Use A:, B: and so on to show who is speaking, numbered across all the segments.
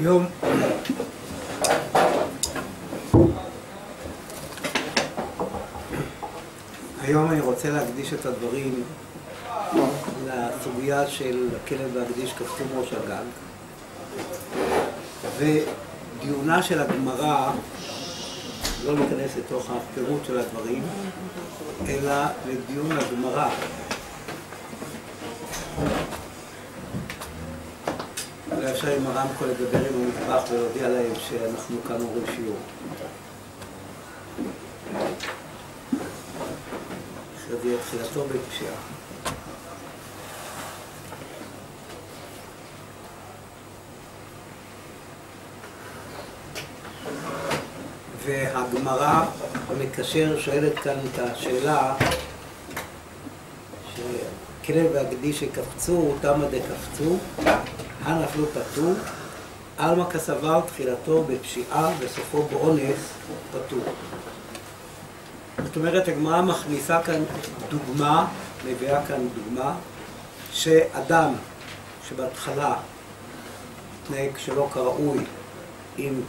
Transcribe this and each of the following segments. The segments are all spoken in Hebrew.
A: היום אני רוצה להקדיש את הדברים לסוגיה של הכלב והקדיש קפצו ראש הגג, ודיונה של הגמרא, לא להיכנס לתוך הפירוט של הדברים, אלא לדיון הגמרא. אולי אפשר עם הרמקול לדבר עם המטבח ולהודיע להם שאנחנו כאן אומרים שיעור. אחרי זה תחילתו בפשיעה. והגמרא המקשר שואלת כאן את השאלה שכלב והקדיש שקפצו, תמה דקפצו, הנפלו פטור, עלמא כסבר תחילתו בפשיעה וסופו באונס פטור. זאת אומרת, הגמרא מכניסה כאן דוגמה, מביאה כאן דוגמה, שאדם שבהתחלה התנהג שלא כראוי עם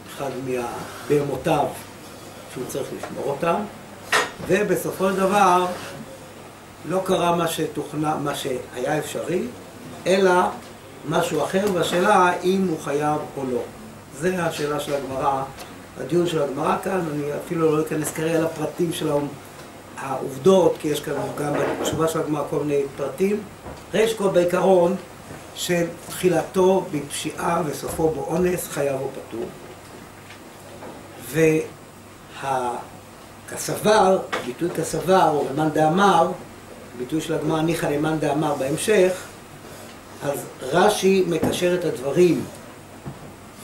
A: אחד מהבהמותיו שהוא צריך לשמור אותם, ובסופו של דבר לא קרה מה שהיה אפשרי, אלא משהו אחר, והשאלה אם הוא חייב או לא. זה השאלה של הגמרא, הדיון של הגמרא כאן. אני אפילו לא אכנס כרגע לפרטים של העובדות, כי יש כאן גם בתשובה של הגמרא כל מיני פרטים. יש כל בעיקרון של תחילתו בפשיעה וסופו באונס, חייב או פטור. והכסבר, ביטוי כסבר, או למאן דאמר, ביטוי של הגמרא ניחא למאן דאמר בהמשך, אז רש"י מקשר את הדברים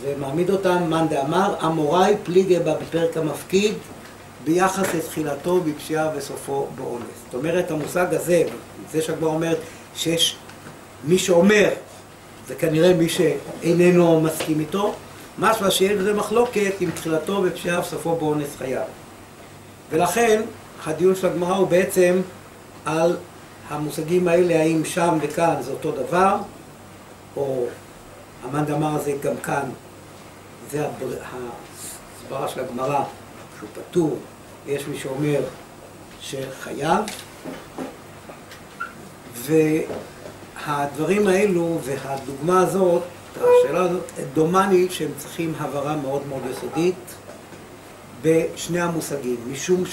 A: ומעמיד אותם מאן דאמר, אמוראי פליגי בה בפרק המפקיד ביחס לתחילתו בפשיעה וסופו באונס. זאת אומרת, המושג הזה, זה שהגמרא אומרת שיש מי שאומר, זה כנראה מי שאיננו מסכים איתו, משמע שיש בזה מחלוקת עם תחילתו בפשיעה וסופו באונס חייב. ולכן הדיון של הגמרא הוא בעצם על המושגים האלה, האם שם וכאן זה אותו דבר, או המאן דאמר הזה גם כאן, זה הסברה של הגמרא שהוא פטור, יש מי שאומר שחייב, והדברים האלו והדוגמה הזאת, השאלה הזאת, דומני שהם צריכים הבהרה מאוד מאוד יסודית בשני המושגים, משום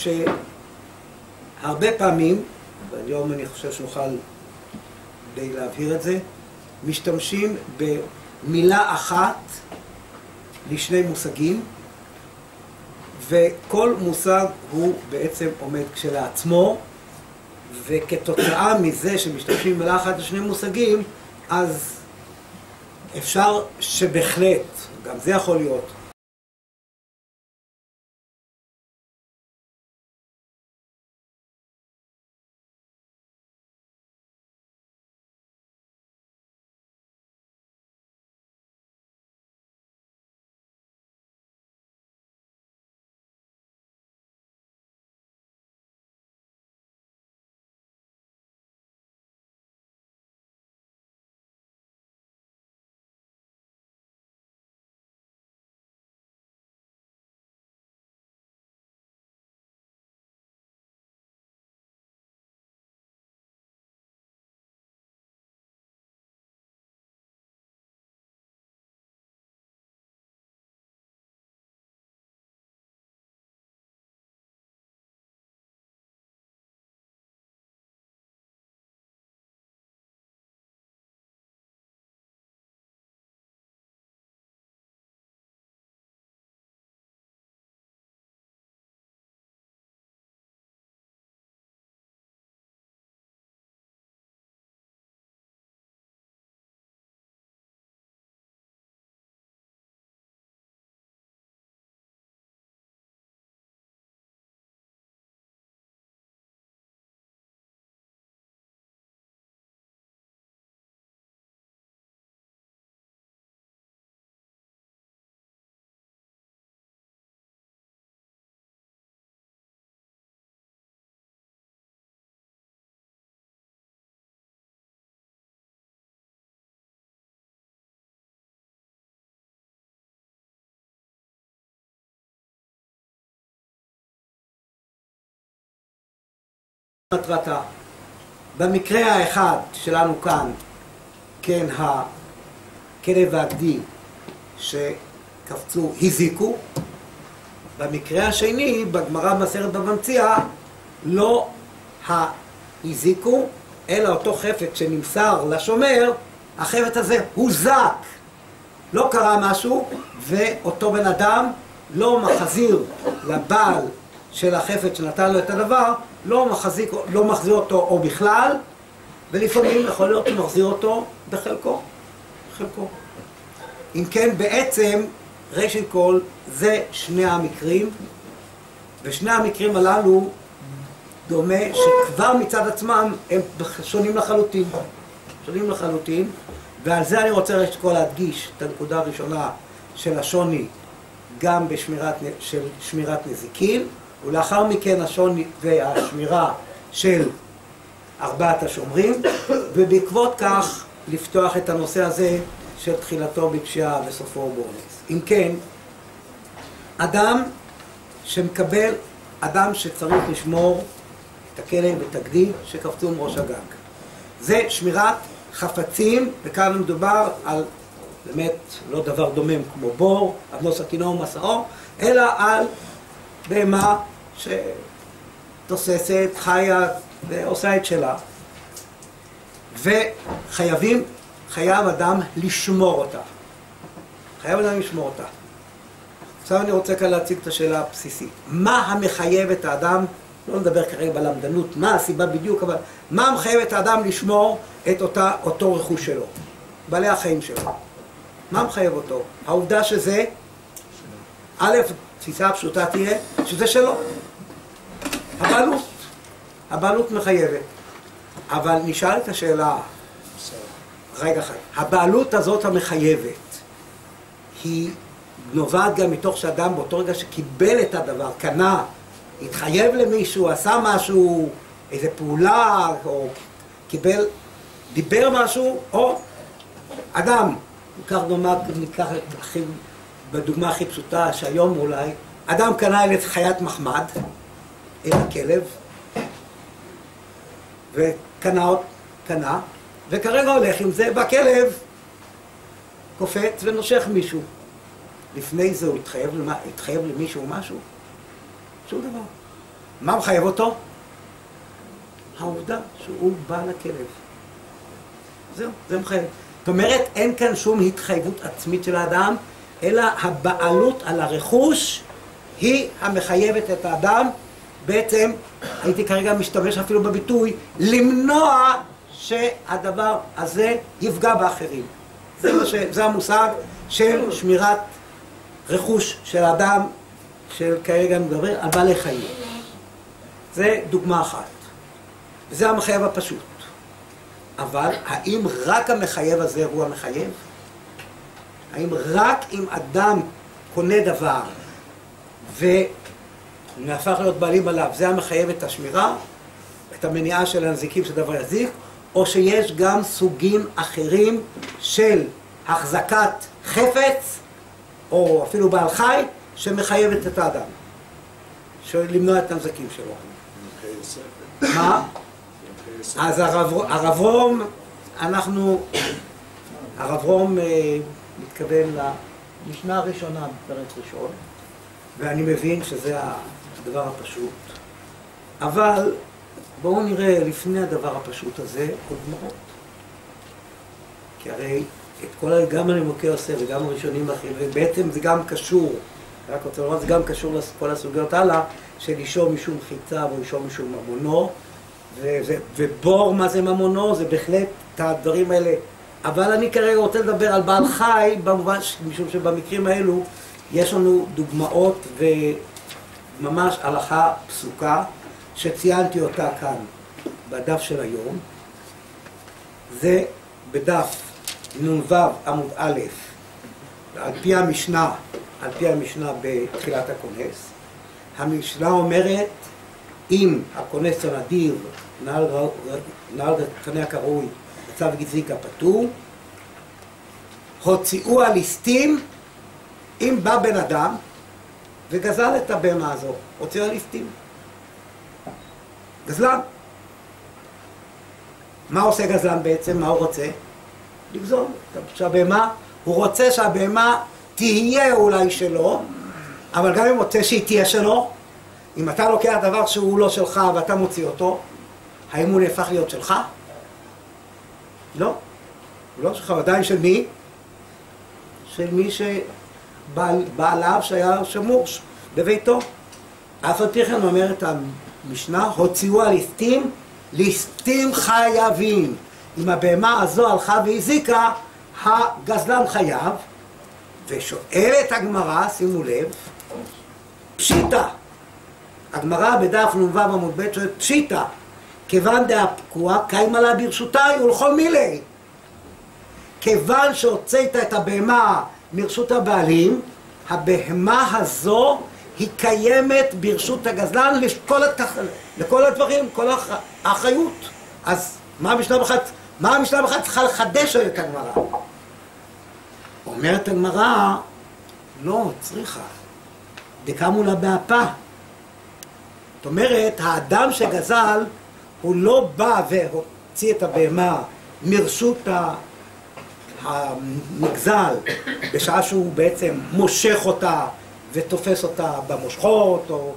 A: שהרבה פעמים, והיום אני חושב שנוכל די להבהיר את זה, משתמשים במילה אחת לשני מושגים, וכל מושג הוא בעצם עומד כשלעצמו, וכתוצאה מזה שמשתמשים במילה אחת לשני מושגים, אז אפשר שבהחלט, גם זה יכול להיות, מטרתה. במקרה האחד שלנו כאן, כן, הכלב והגדי שקפצו הזיקו. במקרה השני, בגמרא במסכת בבא מציעא, לא הזיקו, אלא אותו חפץ שנמסר לשומר, החפץ הזה הוזק. לא קרה משהו, ואותו בן אדם לא מחזיר לבעל של החפץ שנתן לו את הדבר, לא מחזיר אותו או בכלל, ולפעמים יכול להיות שהוא מחזיר אותו בחלקו. אם כן, בעצם, ראשית כל, זה שני המקרים, ושני המקרים הללו דומה שכבר מצד עצמם הם שונים לחלוטין, ועל זה אני רוצה ראשית כל להדגיש את הנקודה הראשונה של השוני גם בשמירת נזיקין, ולאחר מכן השוני והשמירה של ארבעת השומרים, ובעקבות כך לפתוח את הנושא הזה של תחילתו בפשיעה וסופו באונס. אם כן, אדם שצריך לשמור את הכלב ואת הגדי שקפצו מראש הגג. זה שמירת חפצים, וכאן מדובר על באמת לא דבר דומם כמו בור, אבנו סכינו ומסעו, אלא על בהמה שתוססת, חיה ועושה את שלה. חייב אדם לשמור אותה. עכשיו אני רוצה כאן להציג את השאלה הבסיסית. מה המחייב את האדם, לא נדבר כרגע בלמדנות, מה הסיבה בדיוק, אבל מה מחייב את האדם לשמור את אותו רכוש שלו, בעלי החיים שלו? מה מחייב אותו? העובדה שזה, א', תפיסה הפשוטה תהיה, שזה שלו. הבעלות מחייבת. אבל נשאל את השאלה, הבעלות הזאת המחייבת, היא נובעת גם מתוך שאדם באותו רגע שקיבל את הדבר, קנה, התחייב למישהו, עשה משהו, איזו פעולה, או קיבל, דיבר משהו, או אדם, ניקח בדוגמה הכי פשוטה שהיום אולי, אדם קנה את חיית מחמד, את הכלב, וקנה, וכרגע הולך עם זה, והכלב קופץ ונושך מישהו. לפני זה הוא התחייב למישהו משהו? שום דבר. מה מחייב אותו? העובדה שהוא בעל הכלב. זהו, זה מחייב. זאת אומרת, אין כאן שום התחייבות עצמית של האדם, אלא הבעלות על הרכוש היא המחייבת את האדם. בעצם, הייתי כרגע משתמש אפילו בביטוי, למנוע שהדבר הזה יפגע באחרים. זה המושג של שמירת רכוש של האדם, של כרגע מדבר על בעלי חיים. זה דוגמה אחת. וזה המחייב הפשוט. אבל האם רק המחייב הזה הוא המחייב? האם רק אם אדם קונה דבר ונהפך להיות בעלים עליו, זה המחייב את השמירה, את המניעה של הנזיקים שדבר יזיק, או שיש גם סוגים אחרים של החזקת חפץ, או אפילו בעל חי, שמחייבת את האדם, למנוע את הנזקים שלו. מה? אז הרב רום מתכוון למשנה הראשונה בפרק ראשון, ואני מבין שזה הדבר הפשוט. אבל בואו נראה לפני הדבר הפשוט הזה עוד גמרות. כי הרי גם הנימוקי עושה וגם הראשונים האחרים, ובעצם זה גם קשור, רק רוצה לומר, זה גם קשור לכל הסוגיות הלאה, של אישו משום חיצה או אישו משום ממונו, ובור מה זה ממונו, זה בהחלט את הדברים האלה. אבל אני כרגע רוצה לדבר על בעל חי, במובן משום שבמקרים האלו יש לנו דוגמאות וממש הלכה פסוקה, שציינתי אותה כאן בדף של היום. זה בדף נ"ו עמוד א', על פי המשנה בתחילת הכונס. המשנה אומרת, אם הכונס הנדיר נהל קנה הקרוי בצו גזיקה פטור, הוציאו הליסטים, אם בא בן אדם וגזל את הבהמה הזו, הוציאו הליסטים. גזלן, מה עושה גזלן בעצם? מה הוא רוצה? לגזול. שהבהמה, הוא רוצה שהבהמה תהיה אולי שלו, אבל גם אם רוצה שהיא תהיה שלו, אם אתה לוקח דבר שהוא לא שלך ואתה מוציא אותו, האם הוא נהפך להיות שלך? לא. הוא לא שלך, עדיין של מי? של מי שבעליו שהיה שמור בביתו. אף על פי כן אומרת המשנה, הוציאו על ליסטים, ליסטים חייבים. אם הבהמה הזו הלכה והזיקה, הגזלן חייב. ושואלת הגמרא, שימו לב, פשיטה. הגמרא בדף נ"ו עמוד ב' שואלת פשיטה, כיוון דאפקוע קיימה לה ברשותי ולכל מילי. כיוון שהוצאת את הבהמה מרשות הבעלים, הבהמה הזו היא קיימת ברשות הגזלן לכל הדברים, כל האחריות. אז מה המשנה בכלל צריכה לחדש את הגמרא? אומרת הגמרא, לא, צריכה. דקמו לה באפה. זאת אומרת, האדם שגזל, הוא לא בא והוציא את הבהמה מרשות הנגזל, בשעה שהוא בעצם מושך אותה ותופס אותה במושכות, או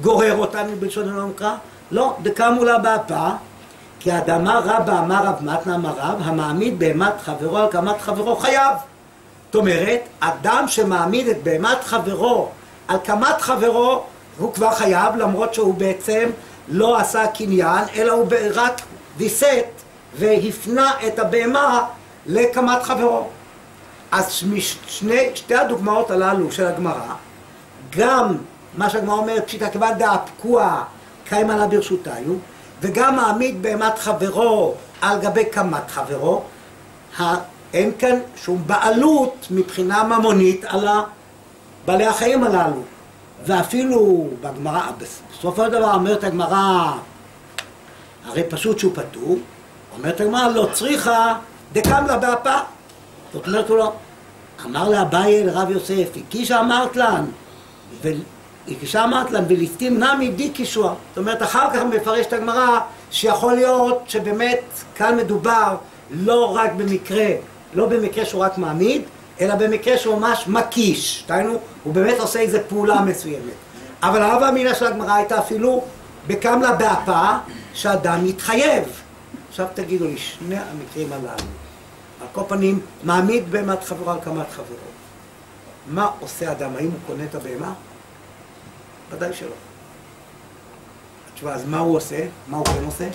A: גורר אותנו בלשון המקרא. לא, דקמו לה באפה, כי האדמה רבה אמר רב מתנה אמר רב, המעמיד בהמת חברו על קמת חברו חייב. זאת אומרת, אדם שמעמיד את בהמת חברו על קמת חברו, הוא כבר חייב, למרות שהוא בעצם לא עשה קניין, אלא הוא רק ויסת והפנה את הבהמה לקמת חברו. אז שתי הדוגמאות הללו של הגמרא, גם מה שהגמרא אומרת, פשיטא כיוון דאפקוע קיימה לה ברשותיו, וגם מעמיד בהמת חברו על גבי קמת חברו, אין כאן שום בעלות מבחינה ממונית על בעלי החיים הללו. ואפילו בגמרא, בסופו של דבר אומרת הגמרא, הרי פשוט שהוא פטור, אומרת הגמרא לא צריכה דקם לה באפה. זאת אומרת הוא לא, אמר לאביי לרב יוסף, הקישה אמרת לן, הקישה אמרת לן וליסטים נמי די קישוע. זאת אומרת אחר כך מפרש את הגמרא שיכול להיות שבאמת כאן מדובר לא רק במקרה, לא במקרה שהוא רק מעמיד, אלא במקרה שהוא ממש מקיש, דהיינו, הוא באמת עושה איזו פעולה מסוימת. אבל ההווה אמינא של הגמרא הייתה אפילו בקם לה באפה שאדם יתחייב. עכשיו תגידו לי, שני המקרים הללו, על כל פנים, מעמיד בהמת חברו על קמת חברו. מה עושה אדם? האם הוא קונה את הבהמה? ודאי שלא. התשובה, אז מה הוא עושה? מה הוא כן עושה?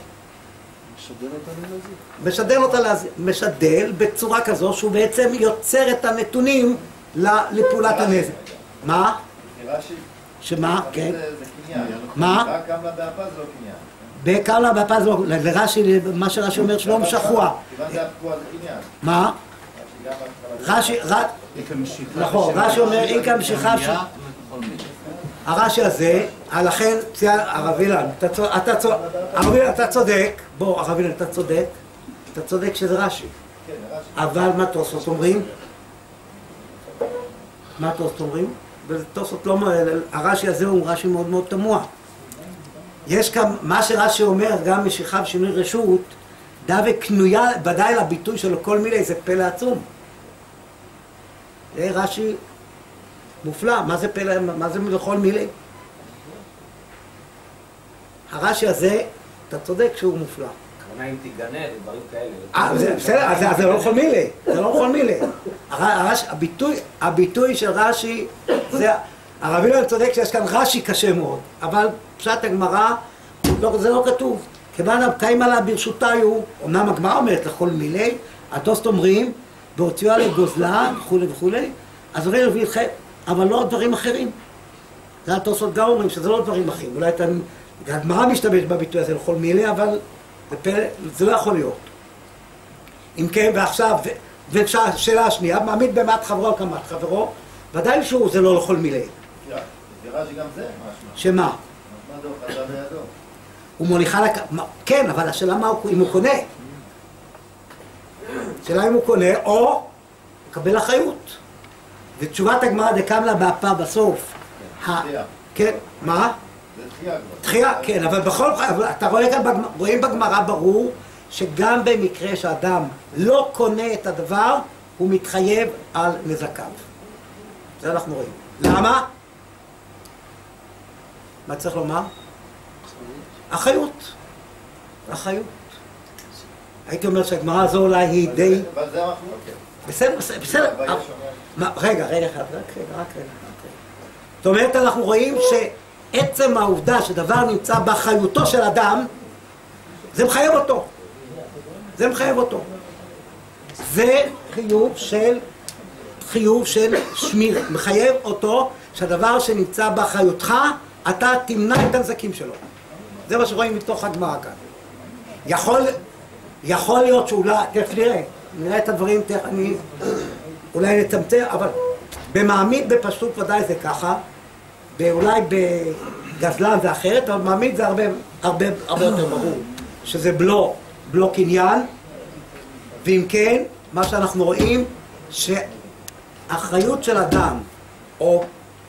A: משדל אותה להזיק. משדל בצורה כזו שהוא בעצם יוצר את הנתונים לפעולת הנזק. מה? שמה? כן.
B: זה קניין.
A: מה?
B: קם לה באפה זה לא קניין.
A: בקם לה באפה זה לא... לרש"י, מה שרש"י אומר שלום שחוע.
B: כיוון דאפקוע זה קניין.
A: מה? רש"י... נכון, רש"י אומר איקה משיכה... הרש"י הזה, לכן, הרב אילן, אתה צודק, בוא, הרב אילן, אתה צודק שזה רש"י. אבל מה תוספות אומרים? מה תוספות אומרים? תוספות לא, הרש"י הזה הוא רש"י מאוד מאוד תמוה. יש כאן, מה שרש"י אומר, גם משיכה ושינוי רשות, דווקא קנויה, ודאי לביטוי שלו כל מיני, זה פלא עצום. זה רש"י מופלא, מה זה פלא, מה זה לכל מילי? הרש"י הזה, אתה צודק שהוא מופלא.
C: כמובן אם תיגנד, דברים כאלה.
A: בסדר, אז זה לא לכל מילי, זה לא לכל מילי. הביטוי של רש"י, הרב אילן צודק שיש כאן רש"י קשה מאוד, אבל פשט הגמרא, זה לא כתוב. כיוון קיימה לה ברשותיו, אמנם הגמרא אומרת לכל מילי, התוספות אומרים, והוציאו לגוזלה וכולי וכולי, אז אומרים לביא חטא. אבל לא דברים אחרים. זה התוספות גם אומרים שזה לא דברים אחרים. אולי הגמרא משתמש בביטוי הזה לכל מילי, אבל זה לא יכול להיות. אם כן, ועכשיו, ושאלה השנייה, מעמיד בהמת חברו על קמת חברו, ודאי שהוא זה לא לכל מילי.
B: נראה שגם זה משמע.
A: שמה?
B: מה דו חזה בידו?
A: הוא מוליכה כן, אבל השאלה מה אם הוא קונה. השאלה אם הוא קונה או מקבל אחריות. ותשובת הגמרא דקם לה באפה בסוף. כן, מה?
B: זה תחייה כבר.
A: תחייה, כן, אבל בכל זאת, אתה רואים בגמרא ברור שגם במקרה שאדם לא קונה את הדבר, הוא מתחייב על נזקיו. זה אנחנו רואים. למה? מה צריך לומר? אחריות. אחריות. הייתי אומר שהגמרא הזו אולי היא די...
B: אבל זה המחלוקת.
A: בסדר, בסדר. רגע. זאת אומרת, אנחנו רואים שעצם העובדה שדבר נמצא באחריותו של אדם, זה מחייב אותו. זה מחייב אותו. זה חיוב של שמיר. מחייב אותו שהדבר שנמצא באחריותך, אתה תמנע את הנזקים שלו. זה מה שרואים מתוך הגמרא כאן. יכול להיות שאולי, תכף נראה את הדברים, אני אולי נצמצם, אבל במעמיד בפשטות ודאי זה ככה, ואולי בגזלן זה אחרת, אבל במעמיד זה הרבה יותר ברור, שזה בלוק עניין, ואם כן, מה שאנחנו רואים, שאחריות של אדם, או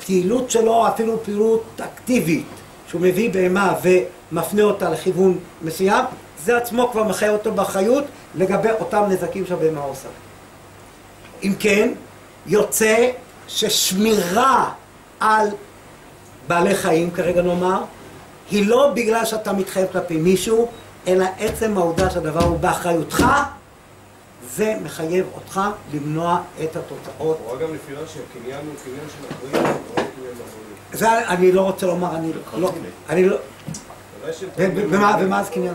A: פעילות שלו, אפילו פעילות אקטיבית, שהוא מביא בהמה ומפנה אותה לכיוון מסוים, זה עצמו כבר מחייב אותו באחריות לגבי אותם נזקים שהבהמה עושה. אם כן, יוצא ששמירה על בעלי חיים, כרגע נאמר, היא לא בגלל שאתה מתחייב כלפי מישהו, אלא עצם העובדה שהדבר הוא באחריותך, זה מחייב אותך למנוע את התוצאות.
D: או גם לפי רש"י, הקניין הוא קניין של אחריות, או קניין באחריות.
A: זה אני לא רוצה לומר, אני לא... ומה זה קניין?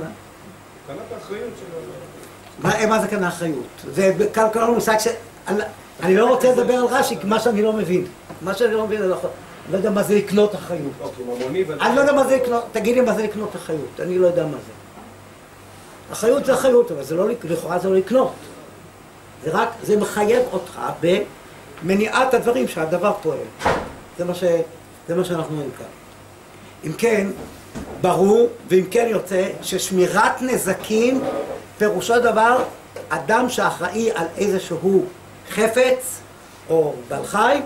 D: קנת האחריות שלו.
A: מה זה כאן האחריות? זה כאן כולנו מושג אני לא רוצה לדבר על רש"י, מה שאני לא מבין. מה שאני לא מבין, אני לא יודע מה זה לקנות אחריות. אני לא יודע מה זה לקנות, תגיד לי מה זה לקנות אחריות, אני לא יודע מה זה. אחריות זה אחריות, אבל לכאורה זה לא לקנות. זה מחייב אותך במניעת הדברים שהדבר פועל. זה מה שאנחנו רואים כאן. אם כן, ברור, ואם כן יוצא, ששמירת נזקים פירושו דבר, אדם שאחראי על איזשהו חפץ או בעל חי,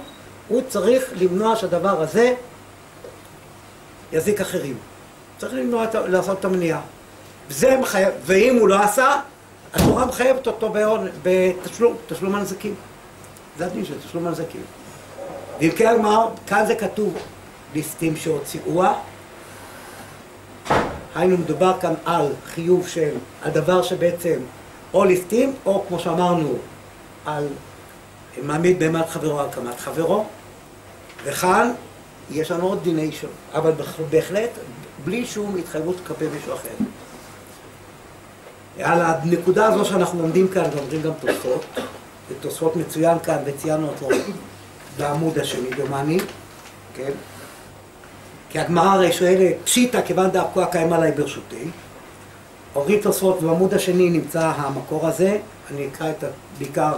A: הוא צריך למנוע שהדבר הזה יזיק אחרים. צריך למנוע, לעשות את המניעה. ואם הוא לא עשה, התורה מחייבת אותו בתשלום הנזקים. זה הדין של תשלום הנזקים. ואם כן אמר, כאן זה כתוב ליסטים שהוציאוה, היינו מדובר כאן על חיוב של, על דבר שבעצם או ליסטים, או כמו שאמרנו, על מעמיד בהמת חברו על קמת חברו, וכאן יש לנו עוד דיני שלו, אבל בהחלט בלי שום התחייבות כלפי מישהו אחר. על הנקודה הזו שאנחנו לומדים כאן, לומדים גם תוספות, ותוספות מצוין כאן, וציינו אותו בעמוד השני, דומני, כן? כי הגמרא הרי שואלת, פשיטא כיוון דאפקוה קיים עליי ברשותי. אומרים תוספות, בעמוד השני נמצא המקור הזה, אני אקרא את בעיקר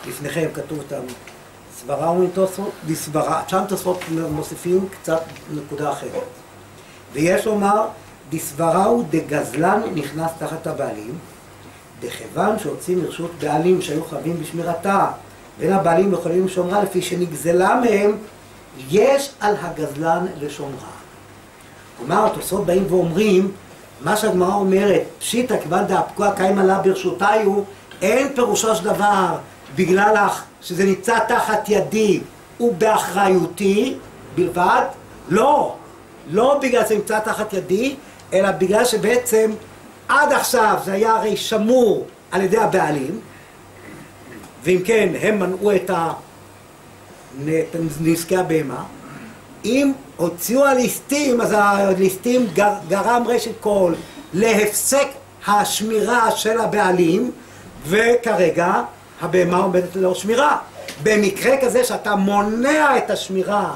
A: לפניכם, כתוב אותם, סברה אומרים תוספות, דסברה, שם תוספות מוסיפים קצת נקודה אחרת. ויש לומר, דסברה הוא דגזלן נכנס תחת הבעלים, דכיוון שהוצאים מרשות בעלים שהיו חייבים בשמירתה, בין הבעלים יכולים לשומרה לפי שנגזלה מהם, יש על הגזלן לשומרה. כלומר, התוספות באים ואומרים, מה שהגמרא אומרת, פשיטא כיוון דאפקוה קיים עלה ברשותיו, אין פירושו של דבר בגלל שזה נמצא תחת ידי ובאחריותי בלבד, לא בגלל שזה נמצא תחת ידי, אלא בגלל שבעצם עד עכשיו זה היה הרי שמור על ידי הבעלים, ואם כן הם מנעו את נזקי הבהמה. אם הוציאו הליסטים, אז הליסטים גרם ראשית כל להפסק השמירה של הבעלים, וכרגע הבהמה עומדת ללא שמירה. במקרה כזה שאתה מונע את השמירה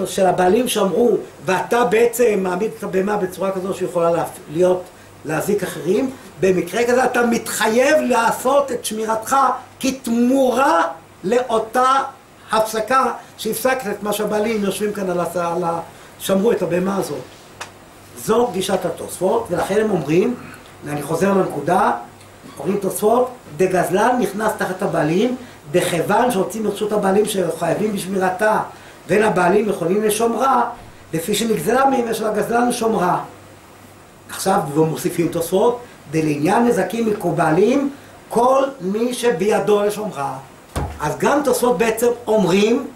A: של הבעלים שאמרו, ואתה בעצם מעמיד את הבהמה בצורה כזו שיכולה להזיק אחרים, במקרה כזה אתה מתחייב לעשות את שמירתך כתמורה לאותה הפסקה שהפסקת את מה שהבעלים יושבים כאן שמרו את הבהמה הזאת. זו גישת התוספות, ולכן הם אומרים, ואני חוזר לנקודה, אומרים תוספות, דגזלן נכנס תחת הבעלים, דכיוון שהוצאים מרשות הבעלים שחייבים בשמירתה, ואין הבעלים יכולים לשומרה, לפי שנגזלה מהם יש לגזלן לשומרה. עכשיו מוסיפים תוספות, דלעניין נזקים מקובלים, כל מי שבידו לשומרה. אז גם תוספות בעצם אומרים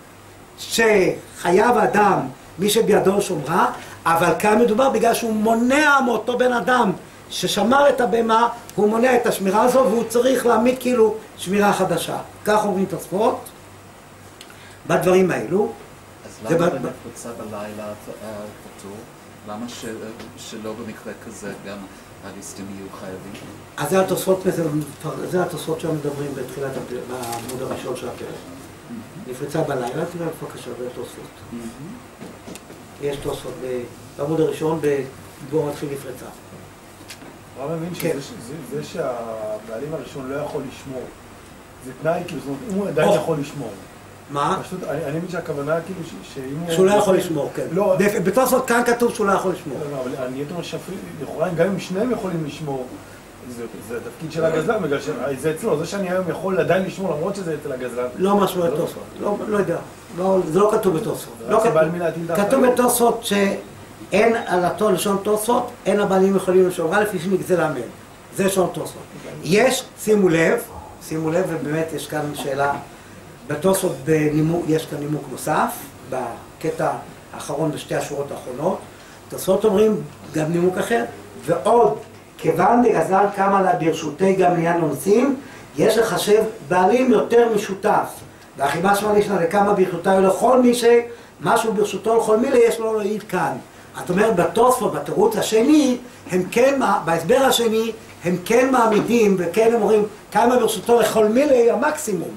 A: שחייב אדם מי שבידו לשומרה, אבל כאן מדובר בגלל שהוא מונע מאותו בן אדם ששמר את הבהמה, הוא מונע את השמירה הזו והוא צריך להעמיד כאילו שמירה חדשה. כך אומרים תוספות בדברים האלו.
E: אז למה בנפוצה בלילה פטור? למה שלא במקרה כזה גם הליסטים יהיו חייבים?
A: אז זה התוספות שמדברים בתחילת בעמוד הראשון של הפרק. נפרצה בלילה, תראה בבקשה, זה התוספות. יש תוספות בעמוד הראשון בדבור מתחיל נפרצה.
F: הרב מבין שזה שהבעלים הראשון לא יכול לשמור, זה תנאי, כאילו, זאת אומרת, אם הוא עדיין יכול לשמור.
A: מה?
F: פשוט, אני מבין שהכוונה כאילו שאם הוא...
A: שהוא לא יכול לשמור, כן.
F: לא.
A: בתוספות כאן כתוב שהוא לא יכול לשמור.
F: לא, אבל אני אומר שלכאורה גם אם שניהם יכולים לשמור, זה התפקיד של הגזלן, בגלל שזה אצלו, זה שאני היום יכול עדיין לשמור למרות שזה אצל הגזלן.
A: לא משהו בתוספות, לא יודע, זה לא כתוב בתוספות. כתוב בתוספות שאין על אותו לשון תוספות, אין הבעלים יכולים לשמור, לפי שנגזל האמן. זה לשון תוספות. יש, שימו לב, ובאמת יש כאן שאלה, בתוספות יש כאן נימוק נוסף, בקטע האחרון בשתי השורות האחרונות, תוספות אומרים גם נימוק אחר, ועוד, כיוון דגזלן קמה לה ברשותי גם לעניין אונסים, יש לחשב בעלים יותר משותף. והחיבה שמה נשנה לכמה ברשותיו לכל מי שמשהו ברשותו לכל מילה יש לו להעיד כאן. זאת אומרת, בתוספות, בתירוץ השני, הם כן, בהסבר השני, הם כן מעמידים וכן הם אומרים כמה ברשותו לכל מילה המקסימום.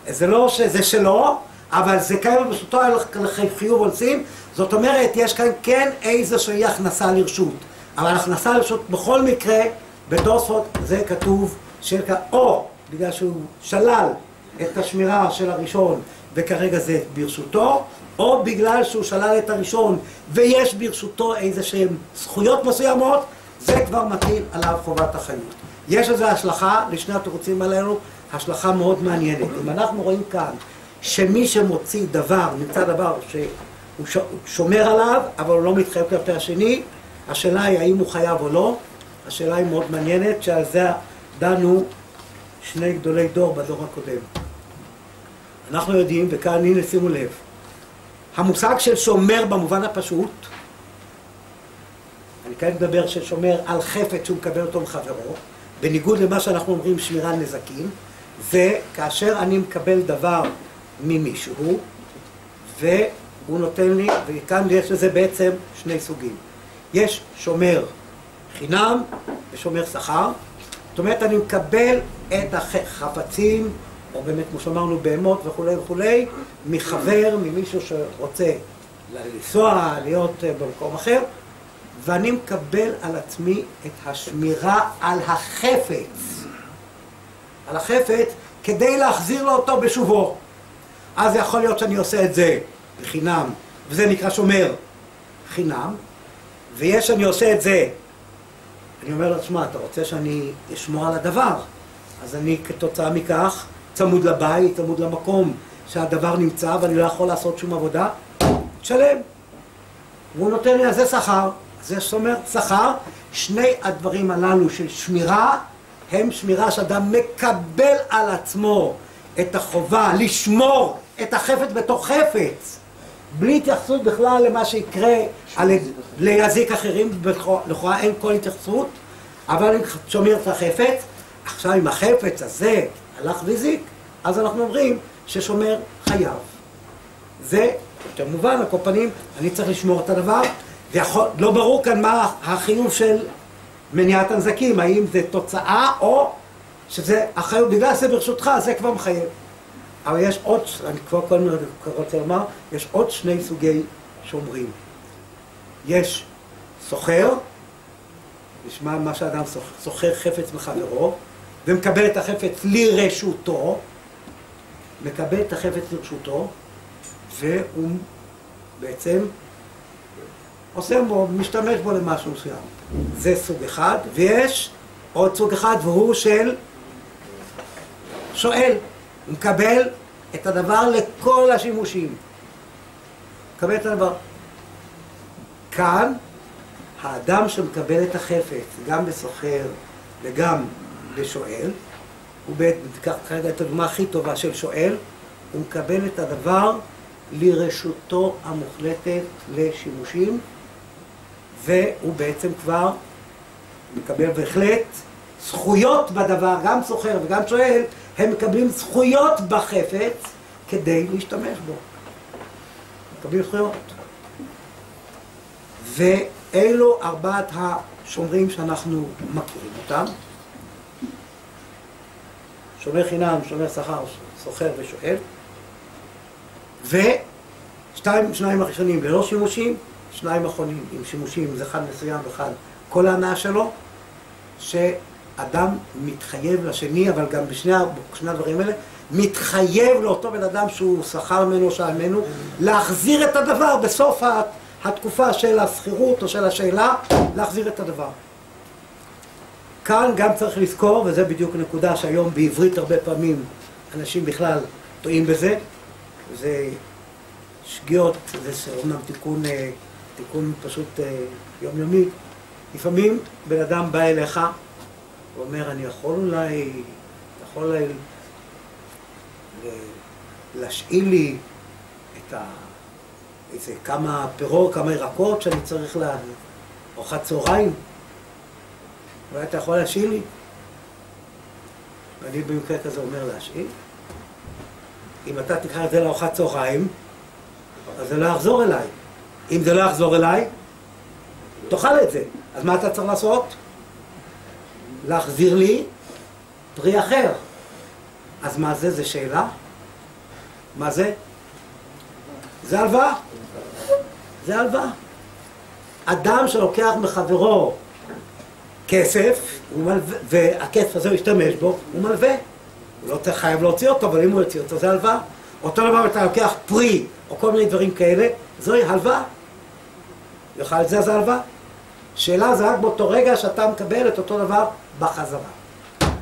A: זה לא שזה שלו, אבל זה כמה ברשותו לחיוב אונסים. זאת אומרת, יש כאן כן איזושהי הכנסה לרשות. אבל הכנסה לרשות בכל מקרה, בתוספות זה כתוב או בגלל שהוא שלל את השמירה של הראשון וכרגע זה ברשותו, או בגלל שהוא שלל את הראשון ויש ברשותו איזשהם זכויות מסוימות, זה כבר מטיל עליו חובת החיות. יש איזו השלכה לשני התירוצים עלינו, השלכה מאוד מעניינת. אם אנחנו רואים כאן שמי שמוציא דבר, נמצא דבר שהוא שומר עליו, אבל הוא לא מתחייב כלפי השני, השאלה היא האם הוא חייב או לא. השאלה היא מאוד מעניינת, שעל זה דנו שני גדולי דור בדור הקודם. אנחנו יודעים, וכאן הנה שימו לב, המושג של שומר במובן הפשוט, אני כאן מדבר של שומר על חפץ שהוא מקבל אותו מחברו, בניגוד למה שאנחנו אומרים שמירה על נזקים, זה כאשר אני מקבל דבר ממישהו, והוא נותן לי, וכאן יש לזה בעצם שני סוגים. יש שומר חינם ושומר שכר. זאת אומרת, אני מקבל את החפצים, או באמת, כמו שאמרנו, בהמות וכו' וכו', מחבר, ממישהו שרוצה לנסוע, להיות במקום אחר, ואני מקבל על עצמי את השמירה על החפץ. על החפץ, כדי להחזיר לו אותו בשובו. אז יכול להיות שאני עושה את זה בחינם, וזה נקרא שומר חינם, ויש אני עושה את זה, אני אומר לו, תשמע, אתה רוצה שאני אשמור על הדבר? אז אני כתוצאה מכך צמוד לבית, צמוד למקום שהדבר נמצא ואני לא יכול לעשות שום עבודה, תשלם. והוא נותן לי על זה שכר, זה שומר שכר. שני הדברים הללו של שמירה הם שמירה שאדם מקבל על עצמו את החובה לשמור את החפץ בתוך חפץ, בלי התייחסות בכלל למה שיקרה להזיק אחרים, לכאורה אין כל התייחסות, אבל אני שומר את החפץ. עכשיו אם החפץ הזה הלך והזיק, אז אנחנו אומרים ששומר חייב. זה יותר מובן, על כל פנים, אני צריך לשמור את הדבר, לא ברור כאן מה החיוב של מניעת הנזקים, האם זה תוצאה או שזה החייב, בגלל שזה ברשותך, זה כבר מחייב. אבל יש עוד, אני כבר רוצה לומר, יש עוד שני סוגי שומרים. יש סוחר, נשמע מה שאדם סוחר חפץ מחברו, ומקבל את החפץ לרשותו, מקבל את החפץ לרשותו, והוא בעצם עושה בו, משתמש בו למשהו מסוים. זה סוג אחד, ויש עוד סוג אחד, והוא של שואל. הוא מקבל את הדבר לכל השימושים. מקבל את הדבר. כאן, האדם שמקבל את החפץ, גם בסוחר וגם בשואל, הוא תיקח כרגע את הדוגמה הכי טובה של שואל, הוא מקבל את הדבר לרשותו המוחלטת לשימושים, והוא בעצם כבר מקבל בהחלט זכויות בדבר, גם סוחר וגם שואל, הם מקבלים זכויות בחפץ כדי להשתמש בו. מקבלים זכויות. ואלו ארבעת השומרים שאנחנו מכירים אותם. שומר חינם, שומר שכר, סוחר ושואל. ושניים הראשונים ללא שימושים, שניים האחרונים עם שימושים, זה אחד מסוים ואחד כל ההנאה שלו, שאדם מתחייב לשני, אבל גם בשני הדברים האלה, מתחייב לאותו בן אדם שהוא שכר ממנו, שאל ממנו, להחזיר את הדבר בסוף התקופה של הסחירות או של השאלה, להחזיר את הדבר. כאן גם צריך לזכור, וזה בדיוק נקודה שהיום בעברית הרבה פעמים אנשים בכלל טועים בזה, זה שגיאות, זה אומנם תיקון פשוט יומיומי. לפעמים בן אדם בא אליך ואומר, אני יכול אולי להשאיל לי את איזה כמה פירות, כמה ירקות שאני צריך לארוחת צהריים. אולי אתה יכול להשאיל לי? ואני במקרה כזה אומר להשאיל. אם אתה תקרא את זה לארוחת צהריים, אז זה לא יחזור אליי. אם זה לא יחזור אליי, תאכל את זה. אז מה אתה צריך לעשות? להחזיר לי פרי אחר. אז מה זה? זה שאלה? מה זה? זה הלוואה. זה הלוואה. אדם שלוקח מחברו כסף, והכסף הזה הוא ישתמש בו, הוא מלווה. הוא לא חייב להוציא אותו, אבל אם הוא יוציא אותו, זה הלוואה. אותו דבר אתה לוקח פרי, או כל מיני דברים כאלה, זוהי הלוואה. יוכל את זה, זה הלוואה. שאלה זה רק באותו רגע שאתה מקבל את אותו דבר בחזרה.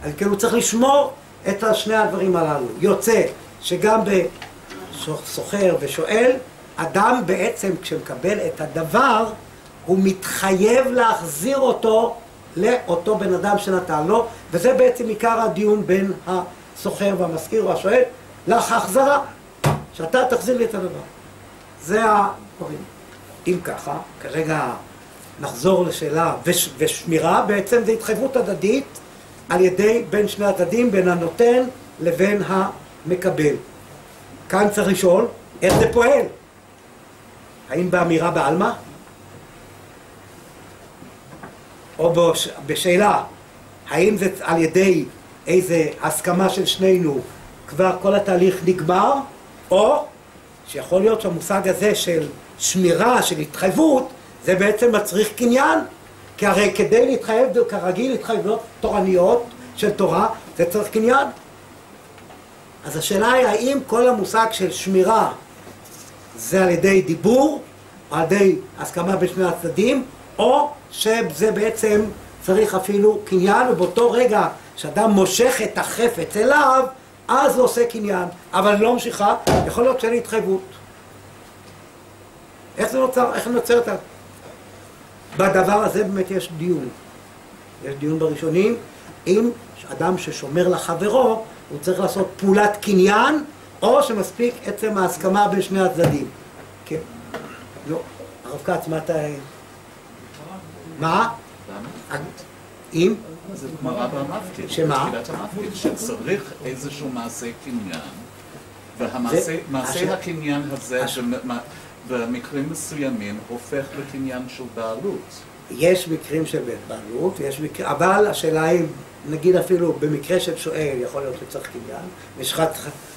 A: אז כאילו צריך לשמור את שני הדברים הללו. יוצא שגם בסוחר ושואל, אדם בעצם כשמקבל את הדבר, הוא מתחייב להחזיר אותו לאותו בן אדם שנתן לו, וזה בעצם עיקר הדיון בין הסוחר והמזכיר או השואל, להחזרה, שאתה תחזיר לי את הדבר. זה הדברים. אם ככה, כרגע נחזור לשאלה, ושמירה בעצם זה התחייבות הדדית על ידי בין שני הצדדים, בין הנותן לבין המקבל. כאן צריך לשאול, איך זה פועל? האם באמירה בעלמא? או בשאלה, האם זה על ידי איזה הסכמה של שנינו כבר כל התהליך נגמר, או שיכול להיות שהמושג הזה של שמירה, של התחייבות, זה בעצם מצריך קניין, כי הרי כדי להתחייב, כרגיל התחייבויות תורניות של תורה, זה צריך קניין. אז השאלה היא, האם כל המושג של שמירה זה על ידי דיבור, על ידי הסכמה בשני הצדדים, או שזה בעצם צריך אפילו קניין, ובאותו רגע שאדם מושך את החפץ אליו, אז הוא עושה קניין, אבל לא ממשיכה, יכול להיות שאין התחייבות. איך זה נוצר? איך נוצר את זה? בדבר הזה באמת יש דיון. יש דיון בראשונים, אם אדם ששומר לחברו, הוא צריך לעשות פעולת קניין, או שמספיק עצם ההסכמה בין שני הצדדים. כן. לא. הרב כץ, מה אתה... מה? אם?
E: זה גמרא במפקיד.
A: שמה?
E: בתחילת המפקיד, שצריך איזשהו מעשה קניין, ומעשה הקניין הזה במקרים מסוימים הופך לקניין של בעלות.
A: יש מקרים של בעלות, אבל השאלה היא, נגיד אפילו במקרה של שואל, יכול להיות שצריך קניין,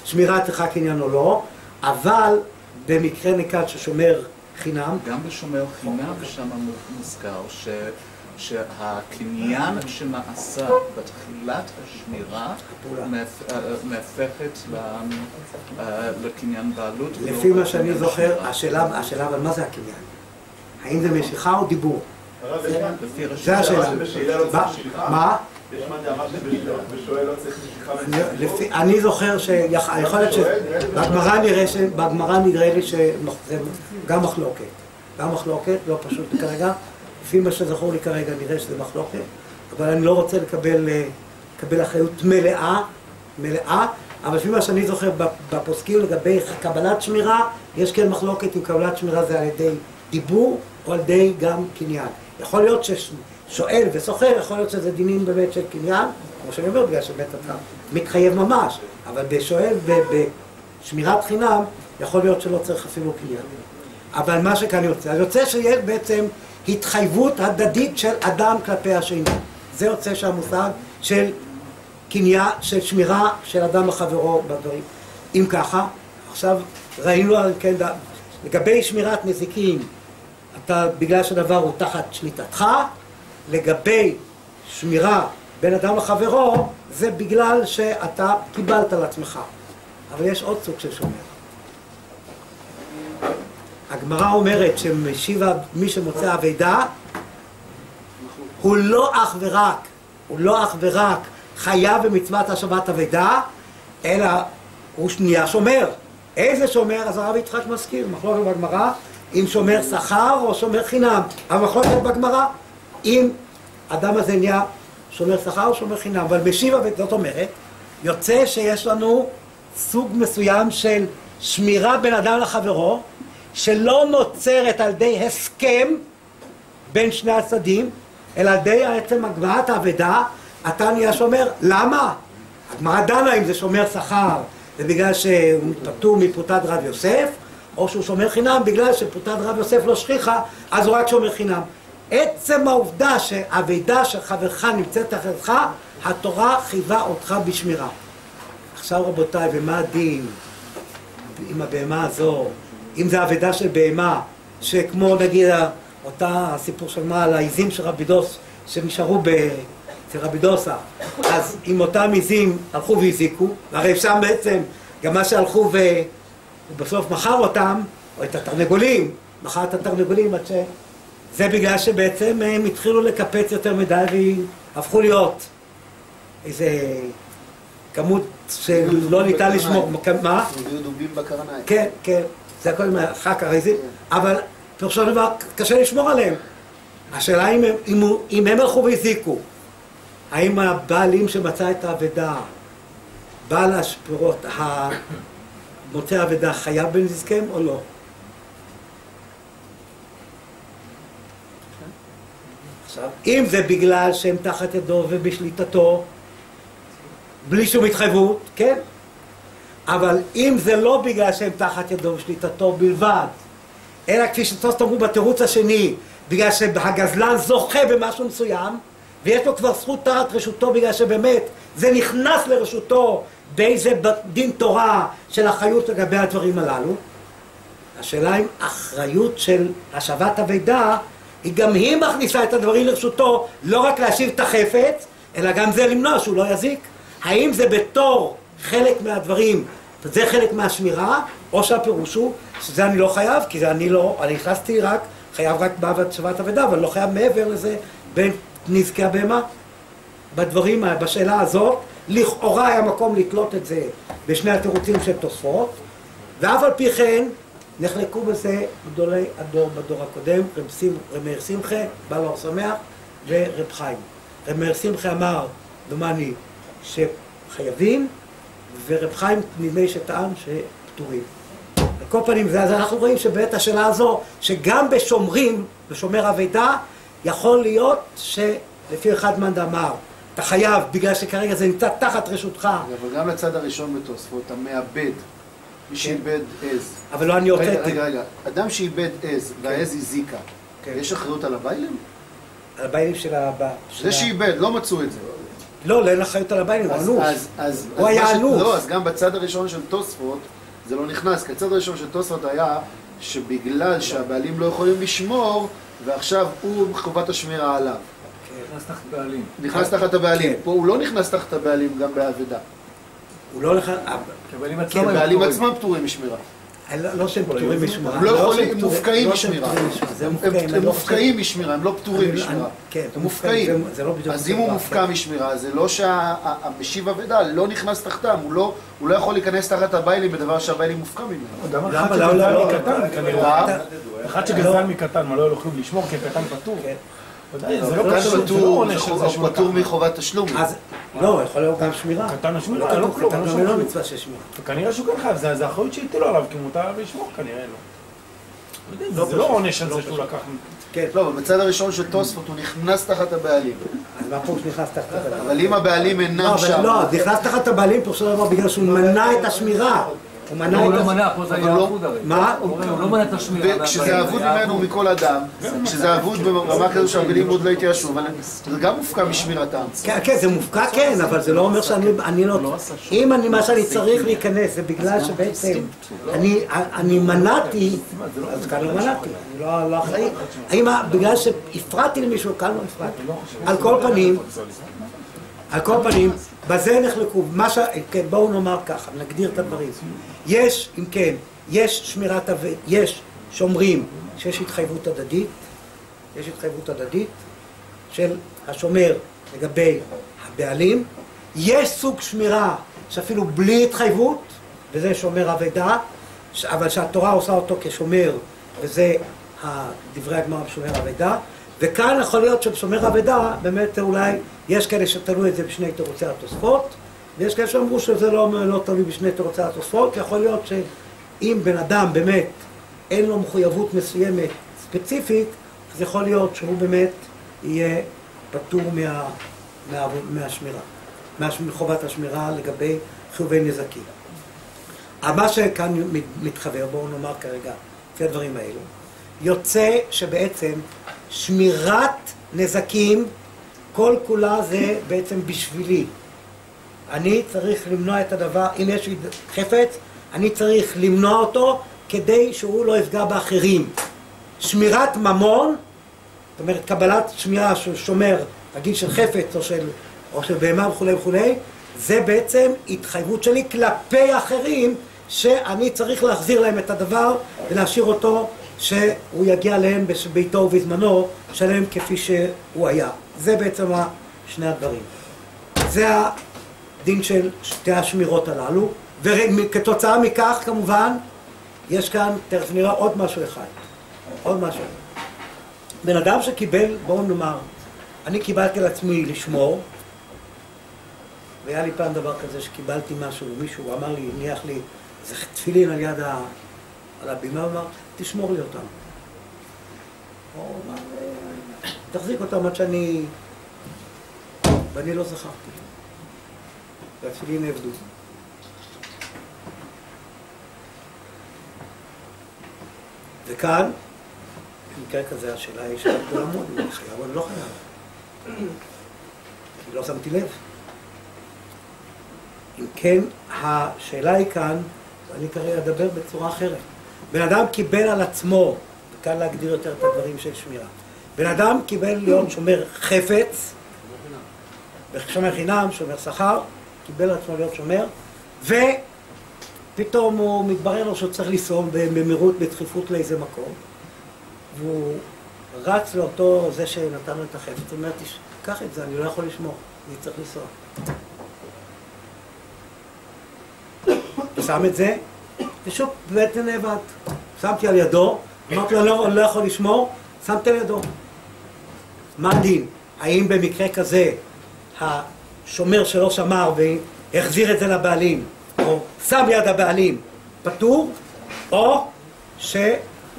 A: שמירה צריכה קניין או לא, אבל במקרה נקרא ששומר חינם.
E: גם בשומר חינם שם מוזכר שהקניין שנעשה בתחילת השמירה מהפכת לקניין בעלות.
A: לפי מה שאני זוכר, השאלה אבל מה זה הקניין? האם זה משיכה או דיבור? זה השאלה. מה?
G: יש מה דאמר שבשואל לא צריך משיכה.
A: אני זוכר שיכול להיות שבגמרא נראה לי שזה גם מחלוקת. גם מחלוקת, לא פשוט כרגע. לפי מה שזכור לי כרגע נראה שזה מחלוקת. אבל אני לא רוצה לקבל אחריות מלאה, אבל לפי מה שאני זוכר בפוסקים לגבי קבלת שמירה, יש כן מחלוקת אם קבלת שמירה זה על ידי דיבור או על ידי גם קניין. יכול להיות ששואל וסוחר, יכול להיות שזה דינים באמת של קניין, כמו שאני אומר, בגלל שבאמת אתה מתחייב ממש, אבל בשואל ובשמירת חינם, יכול להיות שלא צריך אפילו קניין. אבל מה שכאן יוצא, יוצא שיש בעצם התחייבות הדדית של אדם כלפי השני. זה יוצא שהמושג של קניין, של שמירה של אדם לחברו בדברים. אם ככה, עכשיו ראינו כן, לגבי שמירת נזיקין, אתה בגלל שהדבר הוא תחת שליטתך, לגבי שמירה בין אדם לחברו, זה בגלל שאתה קיבלת על עצמך. אבל יש עוד סוג של שומר. הגמרא אומרת שמשיבה מי שמוצא אבידה, הוא לא אך ורק חייב במצוות השבת אבידה, אלא הוא נהיה שומר. איזה שומר? אז הרב יצחק מזכיר, מחלוקת בגמרא, אם שומר שכר או שומר חינם. המחלוקת בגמרא, אם אדם הזה נהיה שומר שכר או שומר חינם. אבל משיבה, זאת אומרת, יוצא שיש לנו סוג מסוים של שמירה בין אדם לחברו, שלא נוצרת על ידי הסכם בין שני הצדדים, אלא על ידי עצם הגמרת האבדה, אתה נהיה שומר. למה? הגמרא דנה אם זה שומר שכר, זה בגלל שהוא פטור מפוטת רב יוסף, או שהוא שומר חינם בגלל שפוטת רב יוסף לא שכיחה, אז הוא רק שומר חינם. עצם העובדה שהאבדה של חברך נמצאת תחתך, התורה חייבה אותך בשמירה. עכשיו רבותיי, ומה הדין עם הבהמה הזו? אם זה אבדה של בהמה, שכמו נגיד אותה הסיפור של מה על העיזים של רבי דוס שנשארו אצל רבי דוסה, אז עם אותם עיזים הלכו והזיקו, והרי שם בעצם גם מה שהלכו ובסוף מכר אותם, או את התרנגולים, מכר את התרנגולים עד זה בגלל שבעצם הם התחילו לקפץ יותר מדי והפכו להיות איזה כמות שלא ניתן לשמור. מה?
H: הביאו דובים בקרניים.
A: כן, כן, זה הכל מהחק הרזים, אבל פרשו דבר קשה לשמור עליהם. השאלה אם הם הלכו והזיקו, האם הבעלים שמצא את האבדה, בעל השפירות, מוצא האבדה חייב בנזקם או לא? עכשיו, אם זה בגלל שהם תחת ידו ובשליטתו, בלי שום התחייבות, כן? אבל אם זה לא בגלל שהם תחת ידו ובשליטתו בלבד, אלא כפי שתוספות אמרו בתירוץ השני, בגלל שהגזלן זוכה במשהו מסוים, ויש לו כבר זכות תחת רשותו בגלל שבאמת זה נכנס לרשותו באיזה דין תורה של אחריות לגבי הדברים הללו. השאלה אם אחריות של השבת אבדה, היא גם היא מכניסה את הדברים לרשותו, לא רק להשיב את החפץ, אלא גם זה למנוע שהוא לא יזיק. האם זה בתור חלק מהדברים, זה חלק מהשמירה, או שהפירוש הוא שזה אני לא חייב, כי זה אני נכנסתי רק, חייב רק בשבת אבדה, אבל לא חייב מעבר לזה בין נזקי הבהמה. בדברים, בשאלה הזאת, לכאורה היה מקום לתלות את זה בשני התירוצים של תוספות, ואף על פי כן נחלקו בזה גדולי הדור בדור הקודם, רב מאיר שמחה, בעל אור שמח, ורב חיים. רב מאיר שמחה אמר, דומני, שחייבים, ורב חיים נדמה שטען שפטורים. על כל פנים, אז אנחנו רואים שבעת השאלה הזו, שגם בשומר אבדה, יכול להיות שלפי אחד מאן דאמר, אתה חייב, בגלל שכרגע זה נמצא תחת רשותך.
H: אבל גם לצד הראשון בתוספות, אתה מאבד, מי שאיבד עז.
A: אבל לא אני הוצאתי.
H: רגע, אדם שאיבד עז, והעז הזיקה, יש אחריות על הביילים?
A: על הביילים של הבא.
H: זה שאיבד, לא מצאו את זה.
A: לא, אין אחריות על הביילים, הוא אנוש. הוא היה אנוש.
H: לא, אז גם בצד הראשון של תוספות, זה לא נכנס, כי הצד הראשון של תוספות היה שבגלל שהבעלים לא יכולים לשמור, ועכשיו הוא חובת השמירה עליו.
F: נכנס תחת הבעלים.
H: נכנס תחת הבעלים. פה הוא לא נכנס תחת הבעלים גם באבדה.
A: הוא לא נכנס...
H: כי הבעלים עצמם פטורים משמירה.
A: לא שהם פטורים משמירה.
H: הם לא יכולים, הם מופקעים משמירה. הם מופקעים משמירה, הם לא פטורים משמירה. הם מופקעים. אז אם הוא מופקע משמירה, זה לא שהמשיב אבדה לא נכנס תחתם, הוא לא יכול להיכנס תחת הבעלים בדבר שהבעלים מופקע ממנו.
F: למה? לא, אחד שגזל מקטן, מה לא יוכלו לשמור כי הקטן פטור?
H: הוא פטור מחובת תשלום.
A: לא, יכול להיות גם שמירה.
F: קטן השמירה, לא כלום.
A: קטן השמירה לא מצווה של שמירה.
F: וכנראה שהוא כן חייב, זה האחריות שהטילו עליו, כי מותר לשמור כנראה לא. זה לא עונש על זה שהוא לקח.
H: כן. לא, אבל בצד הראשון של תוספות הוא נכנס תחת הבעלים.
A: אז מה פה הוא נכנס תחת הבעלים?
H: אבל אם הבעלים אינם שם...
A: לא, נכנס תחת הבעלים פה שלא דבר בגלל שהוא מנע את השמירה.
C: הוא לא מנע, פה זה היה אבוד הרי.
A: מה?
C: הוא לא מנע את השמירה.
H: וכשזה אבוד ממנו מכל אדם, כשזה אבוד ברמה כזו שהבעלים עוד לא התיישבו, אבל זה גם מופקע משמירתם.
A: כן, זה מופקע כן, אבל זה לא אומר שאני לא... אם מה שאני צריך להיכנס זה בגלל שבעצם אני מנעתי, אז כאן לא מנעתי, אני לא אחראי. האם בגלל שהפרעתי למישהו, כאן לא הפרעתי. על כל פנים, בזה נחלקו, כן, בואו נאמר ככה, נגדיר את הדברים. יש, אם כן, יש שמירת אבד, יש שומרים שיש התחייבות הדדית, של השומר לגבי הבעלים. יש סוג שמירה שאפילו בלי התחייבות, וזה שומר אבדה, אבל שהתורה עושה אותו כשומר, וזה דברי הגמרא בשומר אבדה. וכאן יכול להיות שבשומר אבדה, באמת אולי יש כאלה שתלו את זה בשני תירוצי התוספות, ויש כאלה שאמרו שזה לא תלוי בשני תירוצי התוספות, יכול להיות שאם בן אדם באמת אין לו מחויבות מסוימת ספציפית, אז יכול להיות שהוא באמת יהיה פטור מהשמירה, מחובת השמירה לגבי חיובי נזקים. מה שכאן מתחבר, בואו נאמר כרגע, לפי הדברים האלו, יוצא שבעצם שמירת נזקים, כל כולה זה בעצם בשבילי. אני צריך למנוע את הדבר, אם יש לי חפץ, אני צריך למנוע אותו כדי שהוא לא יפגע באחרים. שמירת ממון, זאת אומרת קבלת שמירה של שומר, נגיד של חפץ או של בהמה וכו', זה בעצם התחייבות שלי כלפי אחרים, שאני צריך להחזיר להם את הדבר ולהשאיר אותו שהוא יגיע להם בביתו ובזמנו שלהם כפי שהוא היה. זה בעצם שני הדברים. זה הדין של שתי השמירות הללו, וכתוצאה מכך כמובן יש כאן, תכף נראה עוד משהו אחד. בן אדם שקיבל, בואו נאמר, אני קיבלתי על עצמי לשמור, והיה לי פעם דבר כזה שקיבלתי משהו, מישהו אמר לי, הניח לי איזה תפילין על יד על הבימה, אמר, תשמור לי אותם. או אמר, תחזיק אותם עד שאני... ואני לא זכרתי. והתפילין עבדו. וכאן, במקרה כזה, השאלה היא שאלה גדולה מאוד, אם אני חייב או אני לא חייב. כי לא שמתי לב. אם כן, השאלה היא כאן, ואני כרגע אדבר בצורה אחרת. בן אדם קיבל על עצמו, וכאן להגדיר יותר את הדברים של שמירה. בן אדם קיבל להיות שומר חפץ, שומר חינם, שומר שכר, קיבל על עצמו להיות שומר, ופתאום הוא מתברר לו שהוא צריך לנסוע במהירות, בדחיפות לאיזה מקום, והוא רץ לאותו זה שנתן לו את החפץ, הוא אומר, קח את זה, אני לא יכול לשמור, אני צריך לנסוע. שם את זה, ושוב, באמת נאבד. שמתי על ידו, אמרתי לו, אני לא יכול לשמור, שמתי על ידו. מה הדין? האם במקרה כזה, השומר שלא שמר והחזיר את זה לבעלים, או שם יד הבעלים, פטור, או שהוא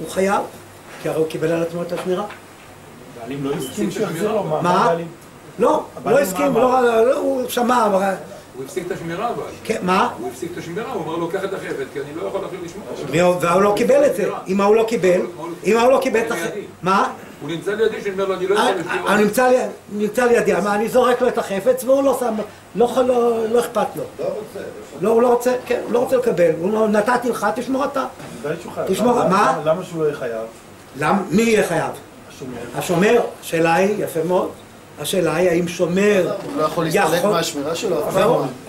A: חייב, כי הרי הוא קיבל על עצמו את השמירה.
F: הבעלים לא הסכים שיחזיר לו,
A: מה? לא, לא הסכים, הוא שמע,
I: הוא הפסיק את השמירה אבל.
A: מה?
I: הוא הפסיק את השמירה, הוא אמר לו, קח את החפץ, כי אני לא יכול להחליט לשמור.
A: והוא לא קיבל את זה. אם הוא לא קיבל את החפץ... מה?
I: הוא נמצא לידי שאני אומר לו, אני לא יכול לשמור.
A: הוא נמצא לידי, אני זורק לו את החפץ והוא לא שם, לא אכפת לו. לא, הוא לא רוצה, כן, הוא לא רוצה לקבל. נתתי לך, תשמור אתה. תשמור, מה?
F: למה שהוא לא יהיה חייב?
A: מי יהיה חייב? השומר, השאלה היא, יפה מאוד. השאלה היא האם שומר...
H: הוא לא יכול להסתלק מהשמירה שלו.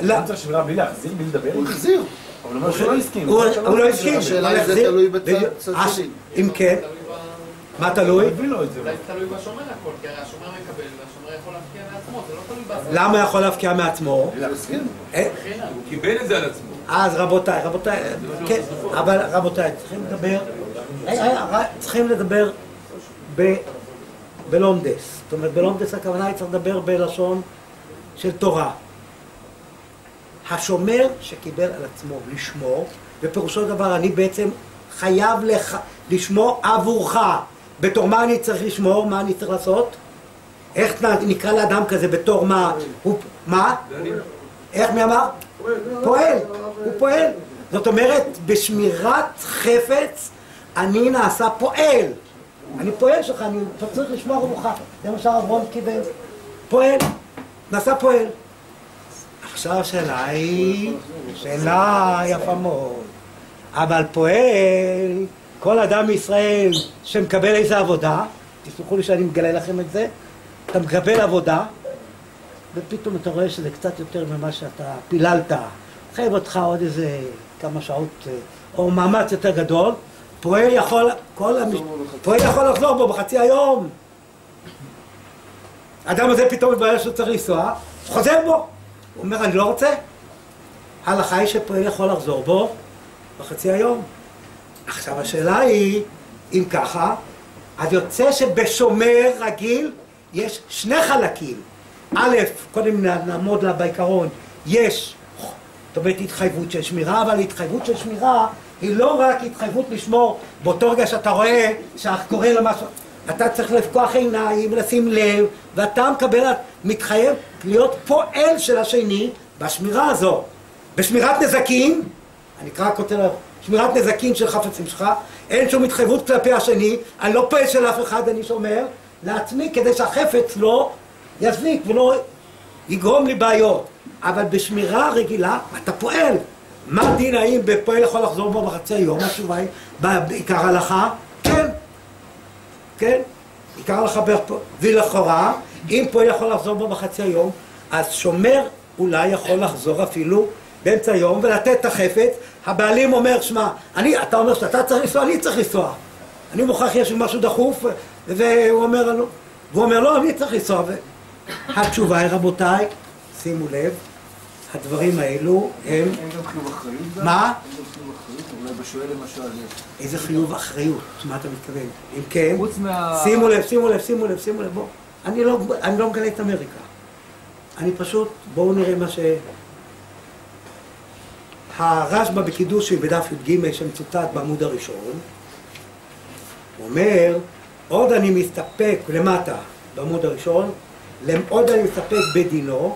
F: לא. צריך שמירה בלי להחזיר, בלי לדבר.
H: הוא החזיר.
F: אבל הוא אומר שהוא לא הסכים.
A: הוא לא הסכים.
H: השאלה היא זה תלוי בצד שלי.
A: אם כן, מה תלוי?
F: אולי
J: תלוי בשומר הכל, כי הרי השומר מקבל והשומר יכול להפקיע מעצמו, זה לא תלוי בעצמו.
A: למה יכול להפקיע מעצמו?
I: הוא קיבל את זה על עצמו.
A: אז רבותיי, כן, אבל רבותיי, צריכים לדבר בלומדס. זאת אומרת, בלומדס הכוונה היא צריך לדבר בלשון של תורה. השומר שקיבל על עצמו לשמור, ופירושו דבר אני בעצם חייב לשמור עבורך. בתור מה אני צריך לשמור? מה אני צריך לעשות? איך נקרא לאדם כזה בתור מה? מה? איך מי אמר? פועל. הוא פועל. זאת אומרת, בשמירת חפץ אני נעשה פועל. אני פועל שלך, אני צריך לשמור עבורך. זה מה שהרב קיבל. פועל. נעשה פועל. עכשיו השאלה היא שאלה יפה מאוד. אבל פועל, כל אדם מישראל שמקבל איזה עבודה, תסלחו לי שאני מגלה לכם את זה, אתה מקבל עבודה, ופתאום אתה רואה שזה קצת יותר ממה שאתה פיללת, חייב אותך עוד איזה כמה שעות, או מאמץ יותר גדול, פועל יכול לחזור בו בחצי היום. האדם הזה פתאום מתברר שהוא צריך לנסוע, חוזר בו. הוא אומר, אני לא רוצה. ההלכה היא שפועל יכול לחזור בו בחצי היום. עכשיו השאלה היא, אם ככה, אז יוצא שבשומר רגיל יש שני חלקים. א', קודם נעמוד לה בעיקרון, יש, זאת אומרת, התחייבות של שמירה, אבל התחייבות של שמירה היא לא רק התחייבות לשמור באותו רגע שאתה רואה שקורה למשהו. אתה צריך לפקוח עיניים, לשים לב, ואתה מתחייב להיות פועל של השני בשמירה הזו. בשמירת נזקים, אני אקרא כותב, שמירת נזקים של חפצים שלך, אין שום התחייבות כלפי השני, אני לא פועל של אף אחד, אני שומר לעצמי כדי שהחפץ לא יזניק ולא יגרום לי בעיות. אבל בשמירה רגילה אתה פועל. מה דין האם בפועל יכול לחזור בו בחצי היום? התשובה היא, בעיקר הלכה, כן. כן? עיקר הלכה ולכאורה, אם פועל יכול לחזור בו בחצי היום, אז שומר אולי יכול לחזור אפילו באמצע היום ולתת את החפץ. הבעלים אומר, שמע, אתה אומר שאתה צריך לנסוע, אני צריך לנסוע. אני מוכרח יש משהו דחוף, והוא אומר, לא, אני צריך לנסוע. התשובה היא, רבותיי, שימו לב, הדברים האלו הם...
C: אין גם חיוב אחריות?
A: מה?
C: אין גם חיוב אחריות? אולי בשואל למשל יש.
A: איזה חיוב אחריות? מה אתה מתכוון? אם כן,
C: חוץ מה...
A: שימו לב, בוא. אני לא מגלה את אמריקה. אני פשוט, בואו נראה מה ש... הרשב"א בקידושין בדף י"ג שמצוטט בעמוד הראשון, אומר, עוד אני מסתפק למטה בעמוד הראשון, עוד אני מסתפק בדינו,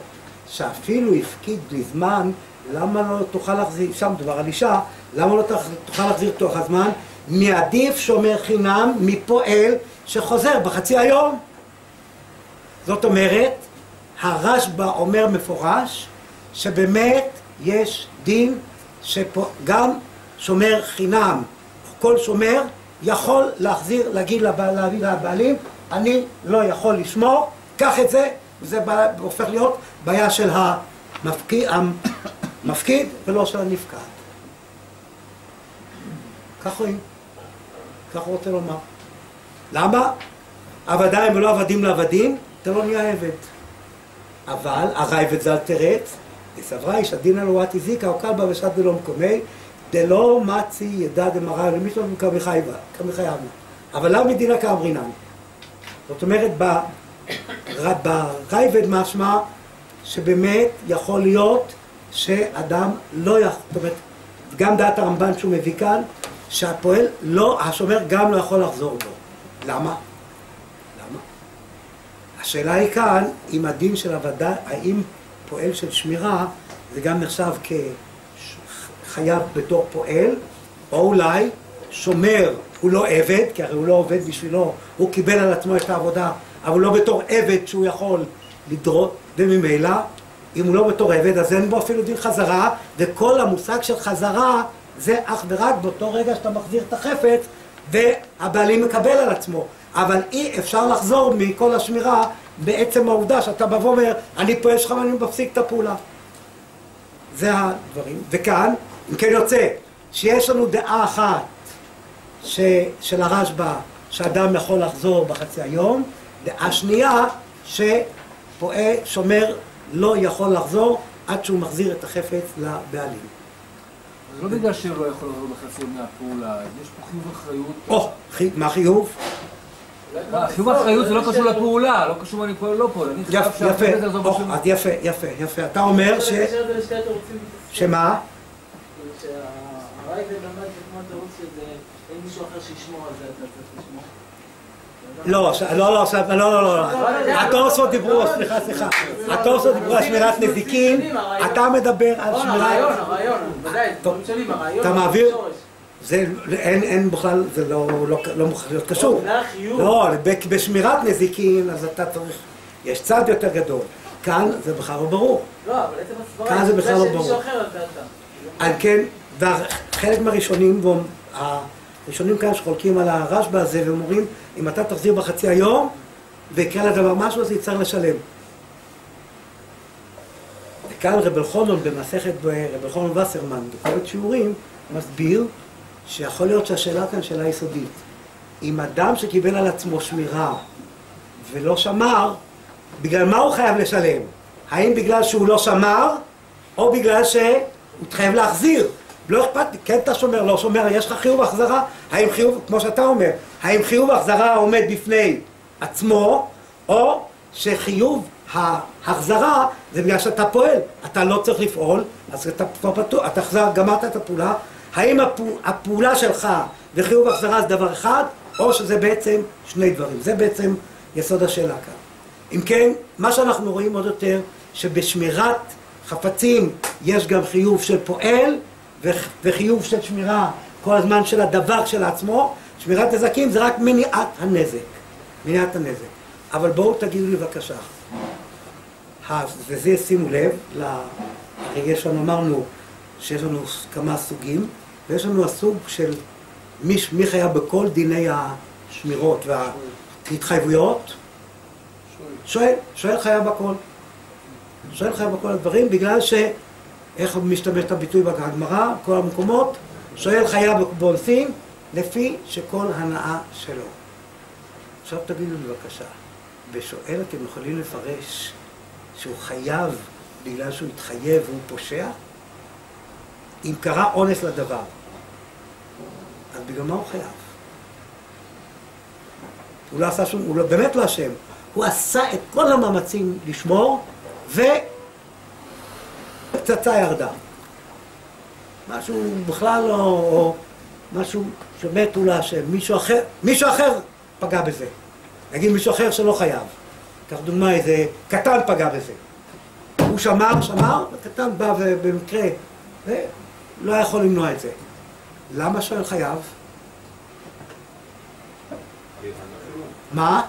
A: שאפילו הפקיד לזמן, למה לא תוכל להחזיר, שם דבר על אישה, למה לא תוכל להחזיר תוך הזמן, מעדיף שומר חינם מפועל שחוזר בחצי היום. זאת אומרת, הרשב"א אומר מפורש, שבאמת יש דין שגם שומר חינם, כל שומר יכול להגיד לבעלים, אני לא יכול לשמור, קח את זה, וזה הופך להיות בעיה של המפקיד ולא של הנפקד. כך רואים, כך הוא רוצה לומר. למה? עבדיים ולא עבדים לעבדים, אתה לא נהיה עבד. אבל הרייבד ז"ל תרץ, סברה איש הדין על וואטי זיקה או קלבה ושת דלא מקומי, דלא מצי ידע דמרה למישהו כמחייבנה. אבל למה מדינה כאמרינן? זאת אומרת, ברייבד משמע שבאמת יכול להיות שאדם לא יכול, זאת אומרת, גם דעת הרמב"ן שהוא מביא כאן, שהפועל לא, השומר גם לא יכול לחזור בו. למה? השאלה היא כאן, אם הדין של עבדה, האם פועל של שמירה, זה גם נחשב כחייב בתור פועל, או אולי שומר הוא לא עבד, כי הרי הוא לא עובד בשבילו, הוא קיבל על עצמו את העבודה, אבל לא בתור עבד שהוא יכול לדרות, וממילא, אם הוא לא בתור עבד, אז אין בו אפילו דין חזרה, וכל המושג של חזרה, זה אך ורק באותו רגע שאתה מחזיר את החפץ, והבעלים מקבל על עצמו. אבל אי אפשר לחזור מכל השמירה בעצם העובדה שאתה בא ואומר, אני פועל שלך ואני מפסיק את הפעולה. זה הדברים. וכאן, אם כן יוצא, שיש לנו דעה אחת של הרשב"א, שאדם יכול לחזור בחצי היום, דעה שנייה, שפועל, שומר, לא יכול לחזור עד שהוא מחזיר את החפץ לבעלים.
C: זה לא בגלל שהוא לא יכול לחזור בחצי יום מהפעולה, יש פה חיוב אחריות.
A: מה חיוב?
C: חיוב האחריות זה לא קשור לפעולה, לא קשור אני פועל לא פועל.
A: יפה. אתה אומר שמה?
K: שהרייבד למד כמו התירוץ שזה אין מישהו אחר שישמור על זה, אתה צריך לשמור.
A: לא. התוספות דיברו, סליחה. התוספות דיברו על שמירת נזיקין, אתה מדבר על שמירת...
K: הרעיון, ודאי, דברים שונים, הרעיון...
A: אתה מעביר? אין בכלל, זה לא מוכרח להיות קשור. לא, בשמירת נזיקין, אז אתה צריך... יש צד יותר גדול. כאן זה בכלל לא ברור.
K: לא, אבל עצם הסברה...
A: כאן זה בכלל לא ברור.
K: מישהו אחר על דעתה.
A: על כן, וחלק מהראשונים, הראשונים כאן שחולקים על הרשב"א הזה, והם אומרים, אם אתה תחזיר בחצי היום, ויקרה לדבר משהו, אז יצטרך לשלם. וכאן רב אלחנון במסכת רב אלחנון וסרמן, בקורת שיעורים, מסביר שיכול להיות שהשאלה כאן שאלה יסודית. אם אדם שקיבל על עצמו שמירה ולא שמר, בגלל מה הוא חייב לשלם? האם בגלל שהוא לא שמר, או בגלל שהוא חייב להחזיר? לא אכפת לי, כן אתה שומר, לא שומר, יש לך חיוב החזרה? האם חיוב, כמו שאתה אומר, האם חיוב החזרה עומד בפני עצמו, או שחיוב ההחזרה זה בגלל שאתה פועל, אתה לא צריך לפעול, אז אתה כבר פתוח, אתה גמרת את הפעולה, האם הפעולה שלך וחיוב החזרה זה דבר אחד, או שזה בעצם שני דברים, זה בעצם יסוד השאלה כאן. אם כן, מה שאנחנו רואים עוד יותר, שבשמירת חפצים יש גם חיוב של פועל, וחיוב של שמירה כל הזמן של הדבר של עצמו. שמירת נזקים זה רק מניעת הנזק. אבל בואו תגידו לי בבקשה, וזה שימו לב, הרי יש לנו, אמרנו שיש לנו כמה סוגים, ויש לנו הסוג של מי חייב בכל דיני השמירות וההתחייבויות. שואל חייב בכל. שואל חייב בכל הדברים, בגלל איך משתמש את הביטוי בגמרא, כל המקומות, שואל חייב באונסים, לפי שכל הנאה שלו. עכשיו תגידו בבקשה, בשואל אתם יכולים לפרש שהוא חייב בגלל שהוא התחייב והוא פושע? אם קרה אונס לדבר, אז בגלל מה הוא חייב? הוא לא עשה שום, הוא באמת לא אשם. הוא עשה את כל המאמצים לשמור, ופצצה ירדה. משהו בכלל לא, או משהו שמת הוא לא אשם. מישהו אחר פגע בזה. נגיד מישהו אחר שלא חייב. כך דוגמה, איזה קטן פגע בזה. הוא שמר, וקטן בא במקרה, ולא יכול למנוע את זה. למה שואל חייב? מה?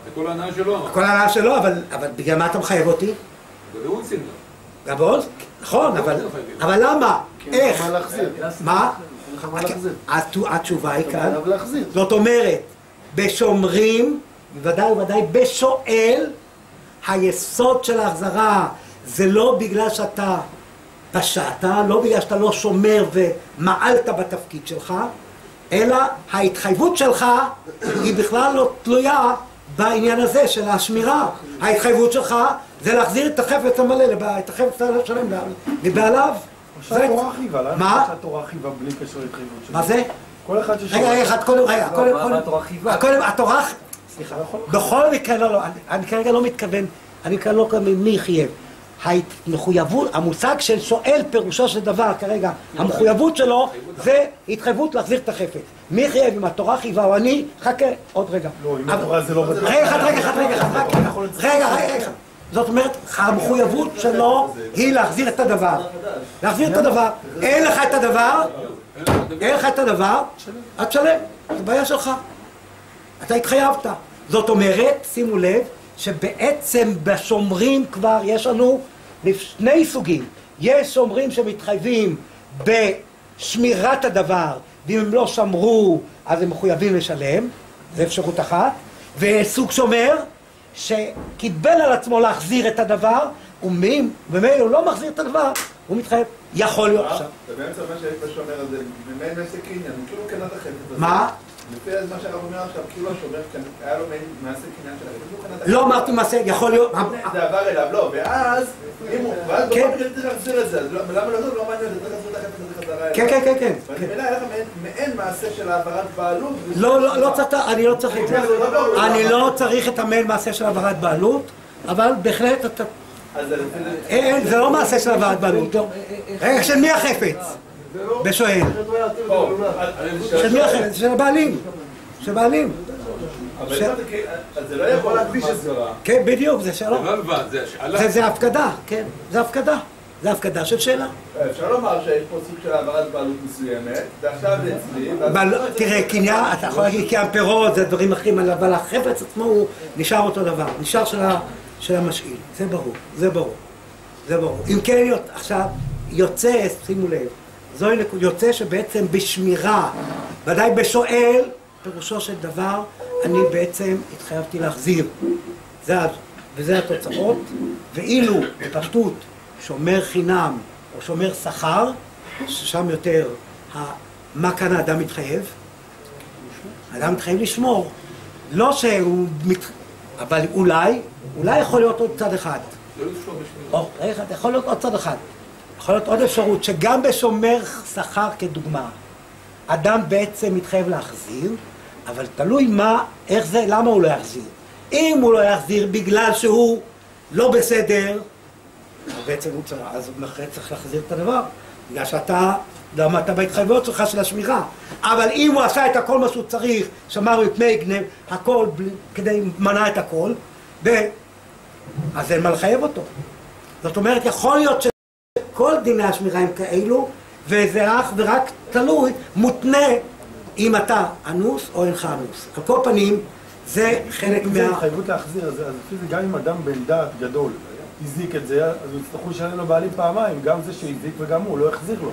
I: זה כל הנאה שלו.
A: כל הנאה שלו, אבל בגלל מה אתה מחייב אותי?
I: זה באונסים גם.
A: גם באונס? נכון, אבל למה? איך? מה? התשובה היא כאן. זאת אומרת, בשומרים, בוודאי בשואל, היסוד של ההחזרה זה לא בגלל שאתה פשעת, לא בגלל שאתה לא שומר ומעלת בתפקיד שלך, אלא ההתחייבות שלך היא בכלל לא תלויה בעניין הזה של השמירה. ההתחייבות שלך זה להחזיר את החפץ המלא, את החפץ השלם לבעליו.
F: שהתורה חייבה,
A: מה?
F: שהתורה חייבה בלי קשר להתחייבות שלו.
A: מה זה?
F: כל אחד ששומר.
A: רגע,
C: התורה חייבה.
A: התורה, סליחה, בכל מקרה, לא, אני כרגע לא מתכוון, אני כרגע לא מתכוון מי חייב. המחויבות, המושג של שואל פירושו של דבר כרגע, המחויבות שלו זה התחייבות להחזיר את החפץ. מי חייב, אם התורה חייבה או אני, חכה, עוד רגע.
F: לא, אם התורה זה לא...
A: רגע. זאת אומרת, המחויבות שלו היא להחזיר את הדבר. להחזיר את הדבר. אין לך את הדבר, את שלם. זה בעיה שלך. אתה התחייבת. זאת אומרת, שימו לב, שבעצם בשומרים כבר יש לנו שני סוגים. יש שומרים שמתחייבים בשמירת הדבר, ואם הם לא שמרו, אז הם מחויבים לשלם. זה אפשרות אחת. וסוג שומר, שקיבל על עצמו להחזיר את הדבר, וממילא הוא לא מחזיר את הדבר, הוא מתחייב. יכול להיות עכשיו.
G: ובאמצע מה שיש בשומר הזה, במין מעשה קניין, הוא כאילו קנה את החפץ הזה.
A: מה?
G: לפי מה שהרב אומר עכשיו, כאילו השומר היה לו מעשה קניין של החפץ.
A: לא אמרתי מעשה, יכול להיות...
G: זה עבר אליו, לא, ואז, אם הוא... ואז בכל מקרה צריך להחזיר את זה, למה לא מעניין, צריך להחזיר את החפץ הזה חזרה. חזרה...
A: כן, כן, כן, כן.
G: וממילא היה לך מעין מעשה של העברת בעלות...
A: לא, אני לא צריך את זה. אני לא צריך את המעין מעשה של העברת בעלות, אבל בהחלט אתה... זה לא מעשה של העברת בעלות. רגע, של מי החפץ? בשואל. של מי החפץ? של הבעלים. של הבעלים.
G: אז זה לא יכול להקדיש את זה.
A: כן, בדיוק, זה שלא.
I: זה לא לבד, זה השאלה.
A: זה הפקדה, כן. זה הפקדה. זה הפקדה של שאלה.
G: אפשר לומר שיש פה סוג של העברת בעלות מסוימת, ועכשיו זה אצלי...
A: תראה, קניין, אתה יכול להגיד קניין פירות, זה דברים אחרים, אבל החפץ עצמו הוא נשאר אותו דבר. נשאר של המשאיל. זה ברור, זה ברור. זה ברור. אם כן, עכשיו, יוצא, שימו לב, זוהי נקודה, יוצא שבעצם בשמירה, ודאי בשואל, פירושו של דבר, אני בעצם התחייבתי להחזיר. וזה התוצאות, ואילו בפשטות שומר חינם או שומר שכר, ששם יותר מה כאן האדם מתחייב? האדם מתחייב לשמור. לא שהוא אבל אולי יכול להיות עוד צד אחד. יכול להיות עוד צד אחד. יכול להיות עוד אפשרות שגם בשומר שכר כדוגמה, אדם בעצם מתחייב להחזיר, אבל תלוי איך זה, למה הוא לא יחזיר. אם הוא לא יחזיר בגלל שהוא לא בסדר, בעצם הוא צריך להחזיר את הדבר, בגלל שאתה עמדת בהתחייבויות שלך של השמירה. אבל אם הוא עשה את הכל מה שהוא צריך, שמר מפני גנב, הכל כדי מנע את הכל, אז אין מה לחייב אותו. זאת אומרת, יכול להיות שכל דיני השמירה הם כאלו, וזה אך ורק תלוי, מותנה אם אתה אנוס או אינך אנוס. על כל פנים, זה חלק
F: אם זה התחייבות להחזיר, אז לפי זה גם אם אדם בן דעת גדול הזיק את זה, אז הוא יצטרכו לשלם לו בעלים פעמיים, גם זה שהזיק וגם הוא, לא יחזיר לו.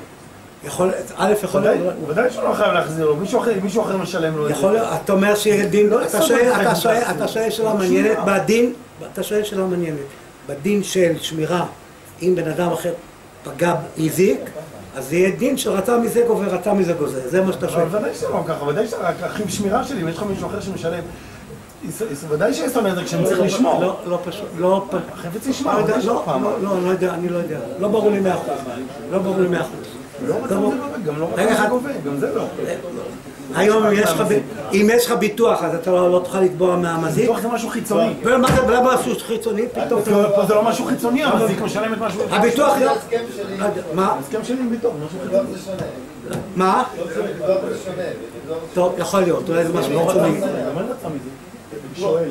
A: יכול להיות...
F: הוא ודאי שלא חייב להחזיר לו, מישהו אחר משלם לו את זה.
A: יכול להיות, אתה אומר שיהיה דין, אתה שואל שאלה מעניינת, אתה שואל שאלה מעניינת, בדין של שמירה, אם בן אדם אחר פגע, הזיק, אז יהיה דין שרצה מזה גובר, רצה מזה גוזר, זה מה שאתה שואל.
F: אבל ודאי שלא ככה, ודאי שהאחים שמירה שלי, אם יש לך מישהו אחר שמשלם, ודאי שיש לו נזק שהם צריכים לשמור.
A: לא פשוט, לא...
F: החפץ ישמע, ודאי שלא פעם.
A: אני לא יודע, לא ברור לי 100%. לא ברור לי 100%.
F: לא רצה מזה גובה, גם לא רצה מזה גובה, גם זה לא.
A: היום אם יש לך ביטוח, אז אתה לא תוכל לתבוע מהמזיק.
F: ביטוח זה משהו חיצוני.
A: ולמה משהו חיצוני? פתאום...
F: פה זה לא משהו חיצוני, המזיק משלם את משהו...
A: הביטוח...
F: מה? הסכם שלי עם ביטוח, משהו חיצוני.
A: מה? טוב, יכול להיות, אולי זה משהו חיצוני.
F: אין רצה מזה. שואל.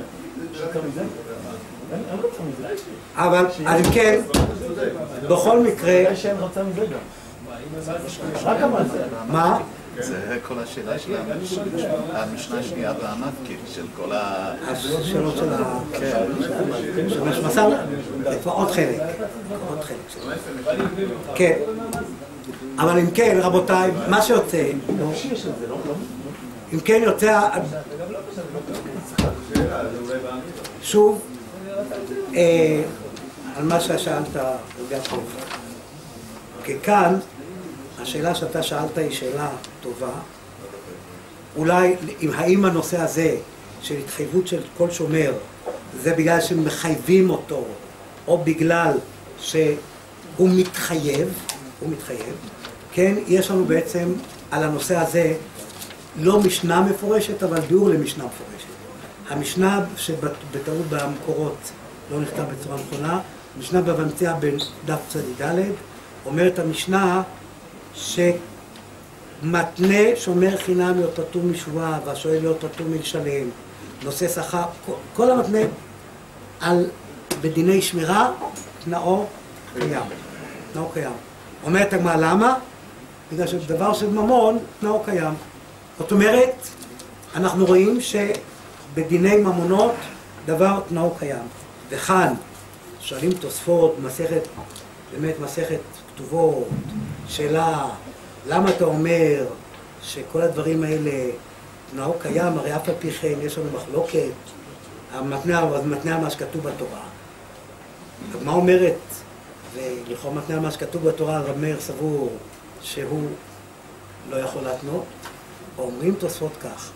F: רצה מזה? אין רצה מזה.
A: אבל, אז כן, בכל מקרה...
F: אולי שאין רצה מזה גם. רק אבל זה.
A: מה?
E: זה כל השאלה של המשנה השנייה והמפקיד, של כל
A: השאלות של המשמסה, זה כבר עוד חלק. כן. אבל אם כן, רבותיי, מה שיוצא... אם כן יוצא... שוב, על מה ששאלת, כי כאן, השאלה שאתה שאלת היא שאלה טובה. אולי, האם הנושא הזה של התחייבות של כל שומר, זה בגלל שמחייבים אותו, או בגלל שהוא מתחייב, כן, יש לנו בעצם על הנושא הזה לא משנה מפורשת, אבל ביאור למשנה מפורשת. המשנה שבטעות במקורות לא נכתב בצורה נכונה, המשנה במציאה בדף צ"ד, אומרת המשנה שמתנה שומר חינם להיות פטור משבועה והשואל להיות פטור מלשלם, נושא שכר, כל המתנה בדיני שמירה, תנאו קיים. אומרת הגמרא למה? בגלל שדבר של ממון, תנאו קיים. זאת אומרת, אנחנו רואים שבדיני ממונות דבר תנאו קיים. וכאן, שואלים תוספות, באמת מסכת כתובות, שאלה, למה אתה אומר שכל הדברים האלה תנאו קיים, הרי אף על פי כן יש לנו מחלוקת, המתנה מה שכתוב בתורה. מה אומרת, ולכאורה מתנה מה שכתוב בתורה, רב מאיר סבור שהוא לא יכול להתנות, אומרים תוספות כך,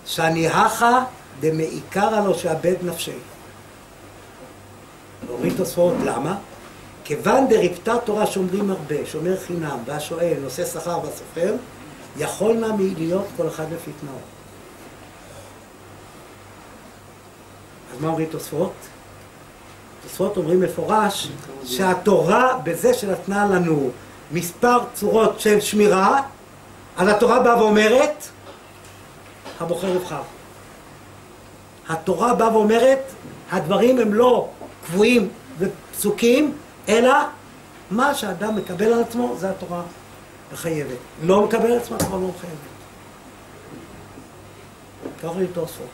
A: שאני הכה דמעיקרא לו שאבד נפשי. אומרים תוספות, למה? כיוון דריפתא תורה שומרים הרבה, שומר חינם, והשואל, נושא שכר והסוחר, יכול נא להיות כל אחד לפי תנאו. אז מה אומרים תוספות? תוספות אומרים מפורש שהתורה בזה שנתנה לנו מספר צורות של שמירה, אז התורה באה ואומרת, הבוחר יבחר. התורה באה ואומרת, הדברים הם לא קבועים ופסוקים, אלא מה שאדם מקבל על עצמו, זה התורה מחייבת. לא מקבל על עצמו, התורה לא מחייבת. כך אומרים תוספות.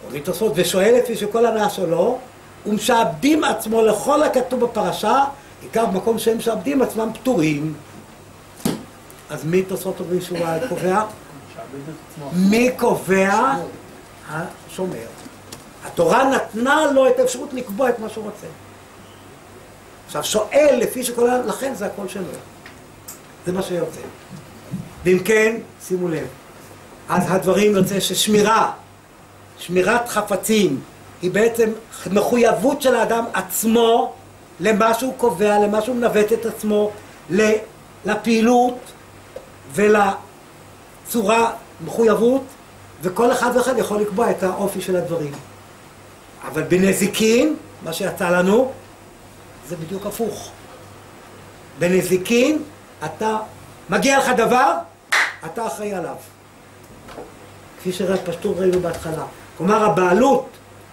A: אומרים תוספות, ושואל לפי שכל הנאה שלו, ומשעבדים עצמו לכל הכתוב בפרשה, עיקר במקום שהם משעבדים עצמם פטורים. אז מי תוספות אומרים שהוא קובע? מי קובע? השומר. התורה נתנה לו את האפשרות לקבוע את מה שהוא רוצה. עכשיו שואל לפי שכל הנאה, לכן זה הכל שלו. זה מה שיוצא. ואם כן, שימו לב, אז הדברים יוצא ששמירה, שמירת חפצים, היא בעצם מחויבות של האדם עצמו למה שהוא קובע, למה שהוא מנווט את עצמו, לפעילות ולצורה מחויבות, וכל אחד ואחד יכול לקבוע את האופי של הדברים. אבל בנזיקין, מה שיצא לנו, זה בדיוק הפוך. בנזיקין, אתה מגיע לך דבר, אתה אחראי עליו. כפי שפשטות ראינו בהתחלה. כלומר, הבעלות,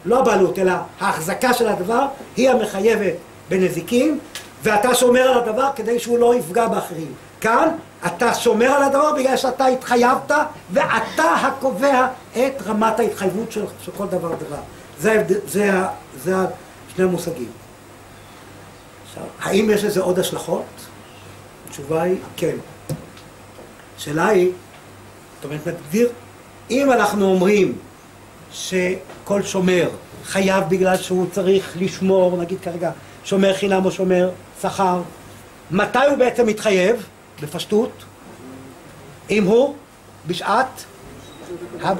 A: לא הבעלות, אלא ההחזקה של הדבר, היא המחייבת בנזיקין, ואתה שומר על הדבר כדי שהוא לא יפגע באחרים. כאן, אתה שומר על הדבר בגלל שאתה התחייבת, ואתה הקובע את רמת ההתחייבות של כל דבר דבר. זה שני המושגים. עכשיו, האם יש לזה עוד השלכות? התשובה היא כן. השאלה היא, זאת אומרת, נגדיר, אם אנחנו אומרים שכל שומר חייב בגלל שהוא צריך לשמור, נגיד כרגע, שומר חינם או שומר שכר, מתי הוא בעצם מתחייב? בפשטות, אם הוא בשעת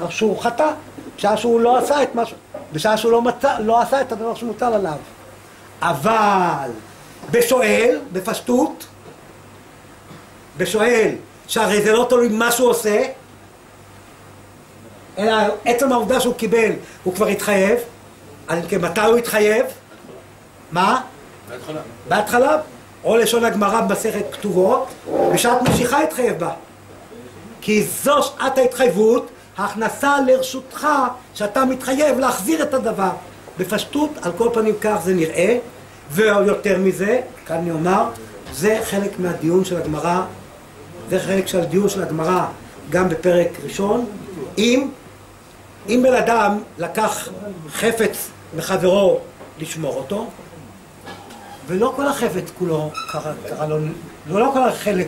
A: שהוא חטא, בשעה שהוא לא עשה את משהו, בשעה שהוא לא עשה את הדבר שמוטל עליו. אבל בשואל, בפשטות, בשואל, שהרי זה לא תלוי מה שהוא עושה, אלא עצם העובדה שהוא קיבל, הוא כבר התחייב. אז מתי הוא התחייב? מה?
I: בהתחלה.
A: בהתחלה, או לשון הגמרא במסכת כתובות, בשעת משיכה התחייב בה. כי זו שעת ההתחייבות, ההכנסה לרשותך שאתה מתחייב להחזיר את הדבר. בפשטות, על כל פנים כך זה נראה, ויותר מזה, כאן אני אומר, זה חלק מהדיון של הגמרא, זה חלק של הדיון של הגמרא, גם בפרק ראשון. אם בן אדם לקח חפץ מחברו לשמור אותו, ולא כל החפץ כולו קרה לו, לא כל החלק,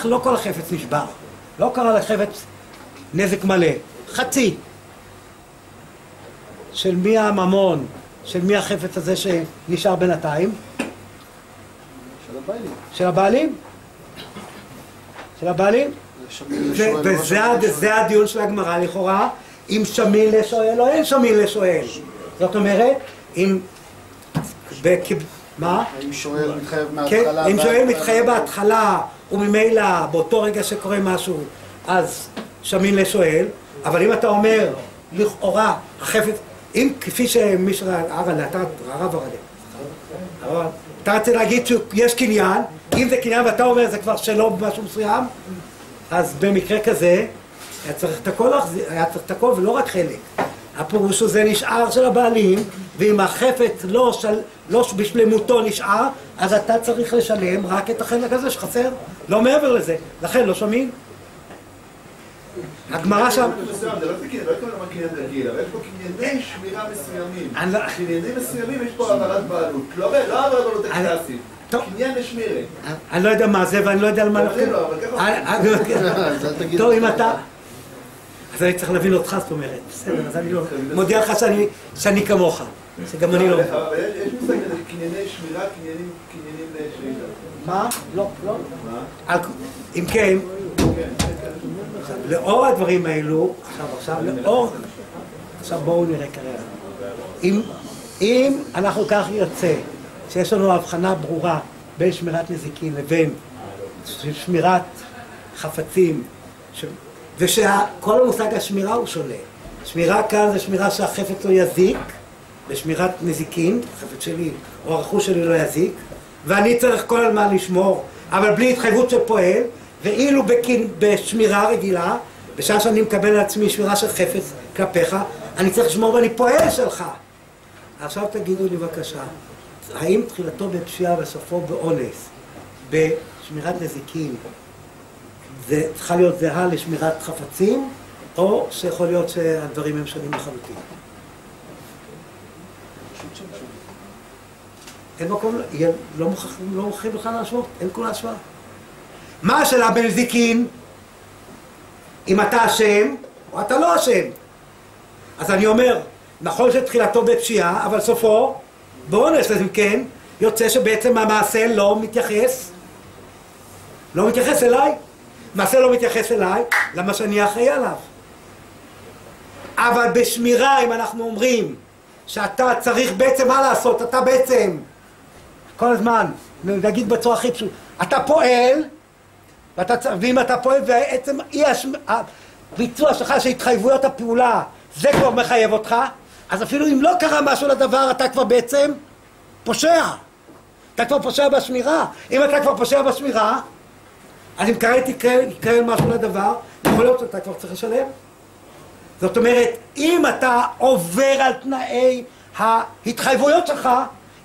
A: לא כל החפץ נשבר, לא קרה לחפץ נזק מלא, חצי. של מי הממון, של מי החפץ הזה שנשאר בינתיים?
H: של הבעלים.
A: של הבעלים? של הבעלים? וזה הדיון של הגמרא לכאורה, אם שמיל לשואל או אין שמיל לשואל. זאת אומרת, אם... מה?
H: אם שואל מתחייב מההתחלה...
A: אם שואל מתחייב בהתחלה, וממילא באותו רגע שקורה משהו, אז שמיל לשואל, אבל אם אתה אומר, לכאורה, החפץ... אם כפי שמישהו הרב הרב, אתה רוצה להגיד שיש קניין, אם זה קניין ואתה אומר זה כבר שלא במשהו מסוים, אז במקרה כזה היה צריך את הכל ולא רק חלק. הפירוש הזה נשאר של הבעלים, ואם החפץ לא בשלמותו נשאר, אז אתה צריך לשלם רק את החלק הזה שחסר, לא מעבר לזה, לכן לא שומעים. הגמרא שם...
G: זה לא כמו קניין רגיל, אבל יש פה קנייני שמירה מסוימים. קניינים מסוימים יש פה העברת בעלות. לא העברת בעלות הקלאסית. קניין לשמירה.
A: אני לא יודע מה זה ואני לא יודע על מה נפתור. טוב, אם אתה... אז אני צריך להבין אותך, זאת אומרת. בסדר, אז אני לא... מודיע לך שאני כמוך. שגם אני לא...
G: אבל יש מושג כזה, קנייני שמירה, קניינים לשמירה.
A: מה? לא. אם כן... לאור הדברים האלו, עכשיו בואו נראה כרגע. אם אנחנו כך יוצא, שיש לנו הבחנה ברורה בין שמירת נזיקין לבין שמירת חפצים, ושכל המושג השמירה הוא שונה. שמירה כאן זה שמירה שהחפץ לא יזיק, ושמירת נזיקין, החפץ שלי או הרכוש שלי לא יזיק, ואני צריך כל הזמן לשמור, אבל בלי התחייבות של פועל, ואילו בשמירה רגילה, בשעה שאני מקבל על עצמי שמירה של חפץ כלפיך, אני צריך לשמור ואני פועל שלך. עכשיו תגידו לי בבקשה, האם תחילתו בפשיעה וסופו באונס, בשמירת נזיקין, זה צריכה להיות זהה לשמירת חפצים, או שיכול להיות שהדברים הם שונים לחלוטין? אין מקום, לא מוכרחים בכלל להשוות, אין כולה השוואה. מה השאלה בנזיקין? אם אתה אשם או אתה לא אשם. אז אני אומר, נכון שתחילתו בפשיעה, אבל סופו באונס, אז אם כן, יוצא שבעצם המעשה לא מתייחס אליי. מעשה לא מתייחס אליי, למה שאני אחראי עליו. אבל בשמירה, אם אנחנו אומרים שאתה צריך בעצם מה לעשות, אתה בעצם כל הזמן, נגיד בצורה הכי פשוט, אתה פועל, ואם אתה פועל בעצם הביצוע שלך של התחייבויות הפעולה, זה כבר מחייב אותך, אז אפילו אם לא קרה משהו לדבר, אתה כבר בעצם פושע. אתה כבר פושע בשמירה. אם אתה כבר פושע בשמירה, אז אם יקרה משהו לדבר, יכול להיות שאתה כבר צריך לשלם. זאת אומרת, אם אתה עובר על תנאי ההתחייבויות שלך,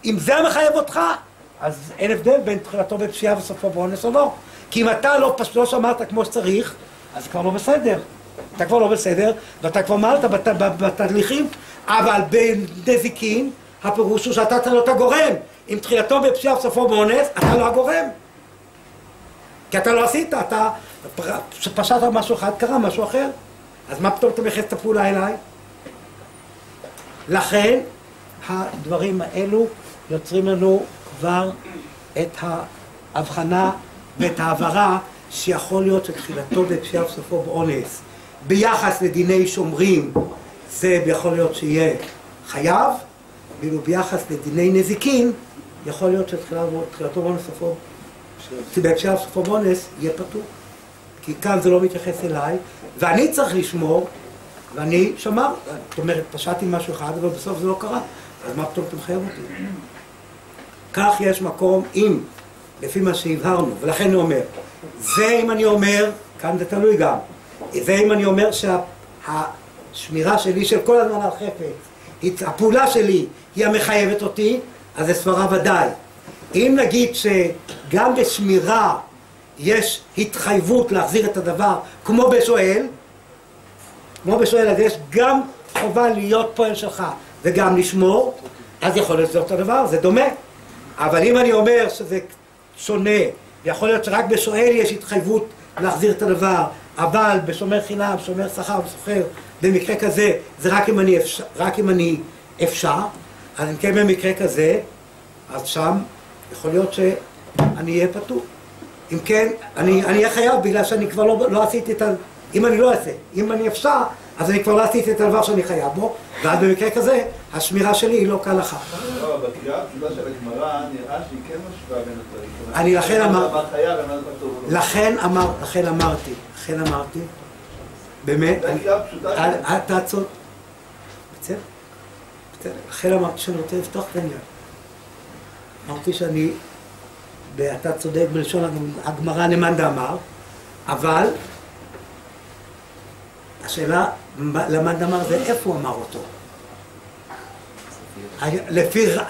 A: אם זה מחייב אותך, אז אין הבדל בין תחילתו בפשיעה וסופו באונס או לא. כי אם אתה לא שמרת כמו שצריך, אז כבר לא בסדר. אתה כבר לא בסדר, ואתה כבר מעלת בתהליכים, אבל בנזיקין, הפירוש הוא שאתה לא הגורם. אם תחילתו בפשיעה וסופו באונס, אתה לא הגורם. כי אתה לא עשית, אתה פשעת משהו אחד, קרה משהו אחר. אז מה פתאום אתה מייחס את הפעולה אליי? לכן, הדברים האלו יוצרים לנו כבר את ההבחנה ואת העברה שיכול להיות שתחילתו בפשיעה וסופו באונס ביחס לדיני שומרים זה יכול להיות שיהיה חייב, ואילו ביחס לדיני נזיקין יכול להיות שתחילתו באונס סופו בפשיעה וסופו באונס יהיה פטור, כי כאן זה לא מתייחס אליי ואני צריך לשמור ואני שמר, זאת אומרת פשעתי משהו אחד אבל בסוף זה לא קרה, אז מה פתאום אתה מחייב אותי? כך יש מקום אם, לפי מה שהבהרנו, ולכן אני אומר, זה אם אני אומר, כאן זה תלוי גם, זה אם אני אומר שהשמירה שלי של כל הזמן על חפץ, הפעולה שלי היא המחייבת אותי, אז זה סברה ודאי. אם נגיד שגם בשמירה יש התחייבות להחזיר את הדבר, כמו בשואל, אז יש גם חובה להיות פועל שלך וגם לשמור, אז יכול להיות שזה אותו דבר, זה דומה. אבל אם אני אומר שזה שונה, יכול להיות שרק בשואל יש התחייבות להחזיר את הדבר, אבל בשומר חינם, שומר שכר וסוחר, במקרה כזה, זה רק אם אני אפשר, אז אם כן במקרה כזה, אז שם יכול להיות שאני אהיה פטור. אם כן, אני אהיה חייב בגלל שאני כבר לא עשיתי את אם אני לא אעשה, אם אני אפשר, אז אני כבר לא עשיתי את הדבר שאני חייב בו, ואז במקרה כזה, השמירה שלי היא לא כהלכה.
G: לא, בקריאה הפשוטה של הגמרא נראה שהיא כן משווה בין הדברים.
A: אני לכן אמרתי, באמת, אתה צודק, בסדר, לכן אמרתי שאני רוצה לפתוח את העניין. אמרתי אתה צודק בלשון הגמרא נאמן דאמר, אבל השאלה למאן דאמר זה איפה הוא אמר אותו.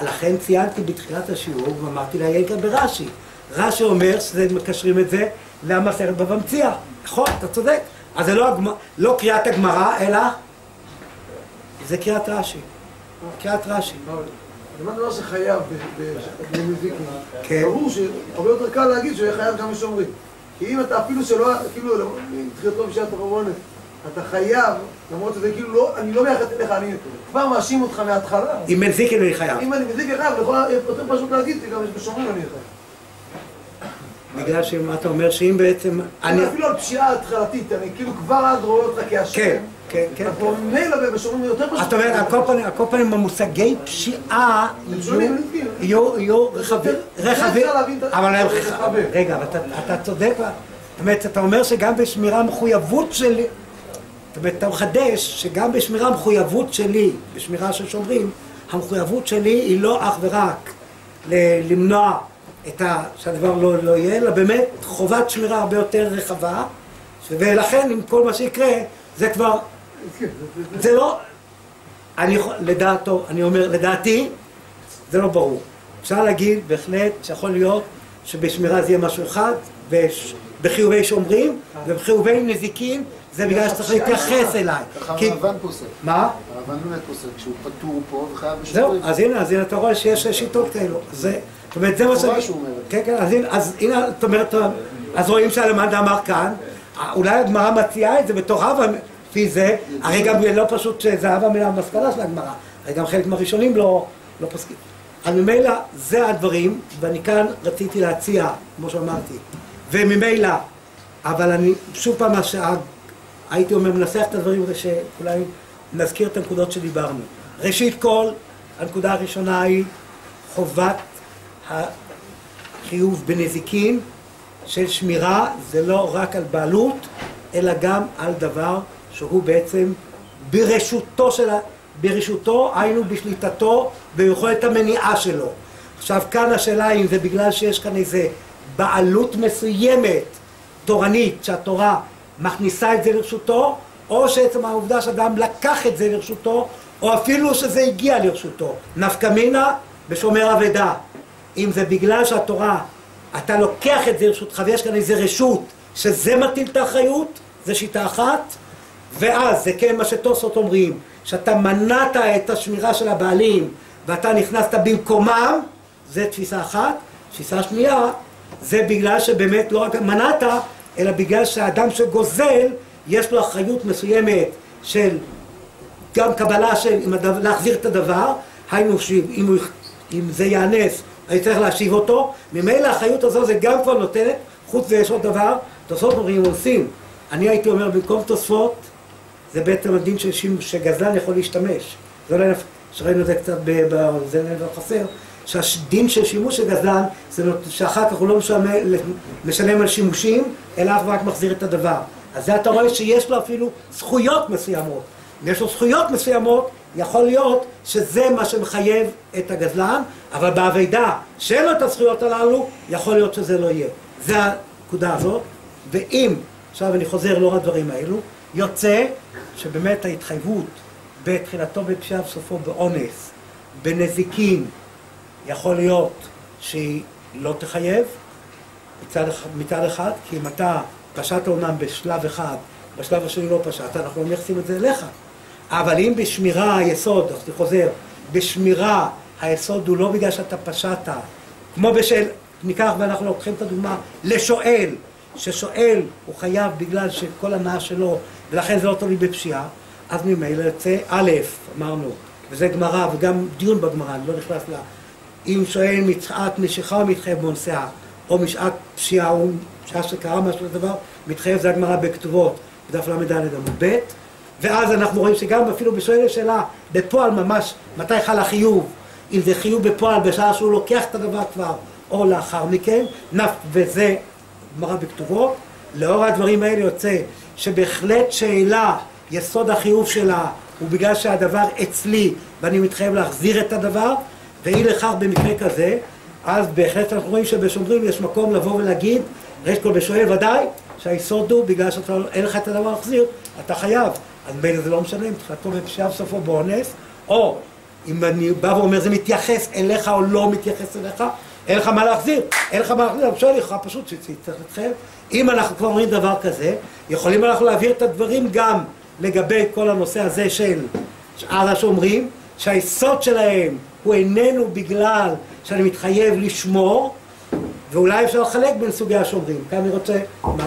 A: לכן ציינתי בתחילת השיעור ואמרתי לה יקר ברש"י. רש"י אומר שמקשרים את זה למסכת בבא מציעא. נכון, אתה צודק. אז זה לא קריאת הגמרא אלא זה קריאת רש"י. קריאת רש"י.
L: מה דבר שחייב בנזיקין? ברור שהרבה יותר קל להגיד שהוא יהיה חייב גם בשומרים. כי אם אתה אפילו שלא, כאילו, תחילתו בשעת הרבונת, אתה חייב, למרות שזה כאילו לא, אני לא מייחס אליך, אני כבר מאשים אותך מההתחלה.
A: אם בנזיקין אני חייב.
L: אם אני בנזיקין חייב, יכול יותר פשוט להגיד שגם בשומרים אני חייב.
A: בגלל שאתה אומר שאם בעצם...
L: אני אפילו על פשיעה התחלתית, אני כאילו כבר אז רואה אותך כאשם.
A: כן, כן.
L: אנחנו ממילא בשומרים יותר פשוט.
A: אתה אומר, על כל פנים המושגי פשיעה יהיו רחבים, אבל רגע, אתה צודק, זאת אומרת, אתה אומר שגם בשמירה מחויבות שלי, זאת אומרת, אתה מחדש שגם בשמירה מחויבות שלי, בשמירה של שומרים, המחויבות שלי היא לא אך ורק למנוע שהדבר לא יהיה, אלא באמת חובת שמירה הרבה יותר רחבה, ולכן עם כל מה שיקרה, זה כבר, זה לא, אני אומר, לדעתי, זה לא ברור. אפשר להגיד בהחלט שיכול להיות שבשמירה זה יהיה משהו אחד, בחיובי שומרים, ובחיובי נזיקין, זה בגלל שצריך להתייחס אליי.
H: ככה הרבן פוסק.
A: מה?
H: הרבן באמת פוסק, שהוא פטור פה וחייב בשומרים.
A: זהו, אז הנה אתה רואה שיש שיטות כאלו. זאת אומרת, זה מה
H: תורה שהוא אומר.
A: כן, כן, אז הנה, זאת אומרת, אז רואים שהלמד אמר כאן, אולי הגמרא מציעה את זה בתור הווה, לפי זה, הרי גם לא פשוט שזה הווה מן המסקנה של הגמרא, הרי גם חלק מהראשונים לא פוסקים. אז ממילא זה הדברים, ואני כאן רציתי להציע, כמו שאמרתי, וממילא, אבל אני שוב פעם הייתי אומר, מנסח את הדברים כדי שאולי נזכיר את הנקודות שדיברנו. ראשית כל, הנקודה הראשונה היא חובת החיוב בנזיקין של שמירה, זה לא רק על בעלות, אלא גם על דבר שהוא בעצם ברשותו, היינו בשליטתו, ביכולת המניעה שלו. עכשיו כאן השאלה אם זה בגלל שיש כאן איזה בעלות מסוימת, תורנית, שהתורה מכניסה את זה לרשותו, או שעצם העובדה שאדם לקח את זה לרשותו, או אפילו שזה הגיע לרשותו. נפקא מינה בשומר אבדה. אם זה בגלל שהתורה, אתה לוקח את זה לרשותך, ויש כאן איזה רשות, שזה מטיל את האחריות, זה שיטה אחת, ואז זה כן מה שתוספות אומרים, שאתה מנעת את השמירה של הבעלים, ואתה נכנסת במקומם, זה תפיסה אחת. תפיסה שנייה, זה בגלל שבאמת לא רק מנעת, אלא בגלל שהאדם שגוזל, יש לו אחריות מסוימת של גם קבלה של להחזיר את הדבר, היינו אם זה יאנס, אני צריך להשיב אותו, ממילא האחריות הזו זה גם כבר נותנת, חוץ ויש עוד דבר, תוספות אומרים עושים. אני הייתי אומר במקום תוספות, זה בעצם הדין שגזלן יכול להשתמש. זה לא שראינו את זה קצת זה לא חסר, שהדין של שימוש של גזלן, זה שאחר כך הוא לא משלם על שימושים, אלא רק מחזיר את הדבר. אז זה אתה רואה שיש לו אפילו זכויות מסוימות. אם יש לו זכויות מסוימות, יכול להיות שזה מה שמחייב את הגזלן, אבל בעבידה שאין לו את הזכויות הללו, יכול להיות שזה לא יהיה. זה הנקודה הזאת, ואם, עכשיו אני חוזר לא הדברים האלו, יוצא שבאמת ההתחייבות בתחילתו בפשיעה וסופו באונס, בנזיקין, יכול להיות שהיא לא תחייב מצד אחד, כי אם אתה פשעת אומנם בשלב אחד, בשלב השני לא פשעת, אנחנו לא מייחסים את זה אליך. אבל אם בשמירה היסוד, אז אני חוזר, בשמירה היסוד הוא לא בגלל שאתה פשעת, כמו ניקח ואנחנו לוקחים את הדוגמה לשואל, ששואל הוא חייב בגלל שכל הנאה שלו, ולכן זה לא תלוי בפשיעה, אז ממילא יוצא א', אמרנו, וזה גמרא וגם דיון בגמרא, אני לא נכנס לה, אם שואל משעת נשיכה או מתחייב מונשאה, או משעת פשיעה או שעה שקרה משהו לדבר, מתחייב זה הגמרא בכתובות, בדף למד עמוד ב', ואז אנחנו רואים שגם אפילו בשואל השאלה, בפועל ממש, מתי חל החיוב, אם זה חיוב בפועל בשעה שהוא לוקח את הדבר כבר, או לאחר מכן, וזה גמרא בכתובות, לאור הדברים האלה יוצא שבהחלט שאלה, יסוד החיוב שלה, הוא בגלל שהדבר אצלי, ואני מתחייב להחזיר את הדבר, ואי לכך במקרה כזה, אז בהחלט אנחנו רואים שבשומרים יש מקום לבוא ולהגיד, ראשית כל בשואל ודאי, שהיסוד הוא בגלל שאין לך את הדבר להחזיר, אתה חייב. אז בין זה לא משנה אם תחילתו בפשיעה וסופו באונס, או אם אני בא ואומר זה מתייחס אליך או לא מתייחס אליך, אין לך מה להחזיר, אין לך מה להחזיר, אפשר לך פשוט שצריך להתחייב. אם אנחנו כבר אומרים דבר כזה, יכולים אנחנו להעביר את הדברים גם לגבי כל הנושא הזה של שאר השומרים, שהיסוד שלהם הוא איננו בגלל שאני מתחייב לשמור, ואולי אפשר לחלק בין סוגי השומרים. כאן אני רוצה,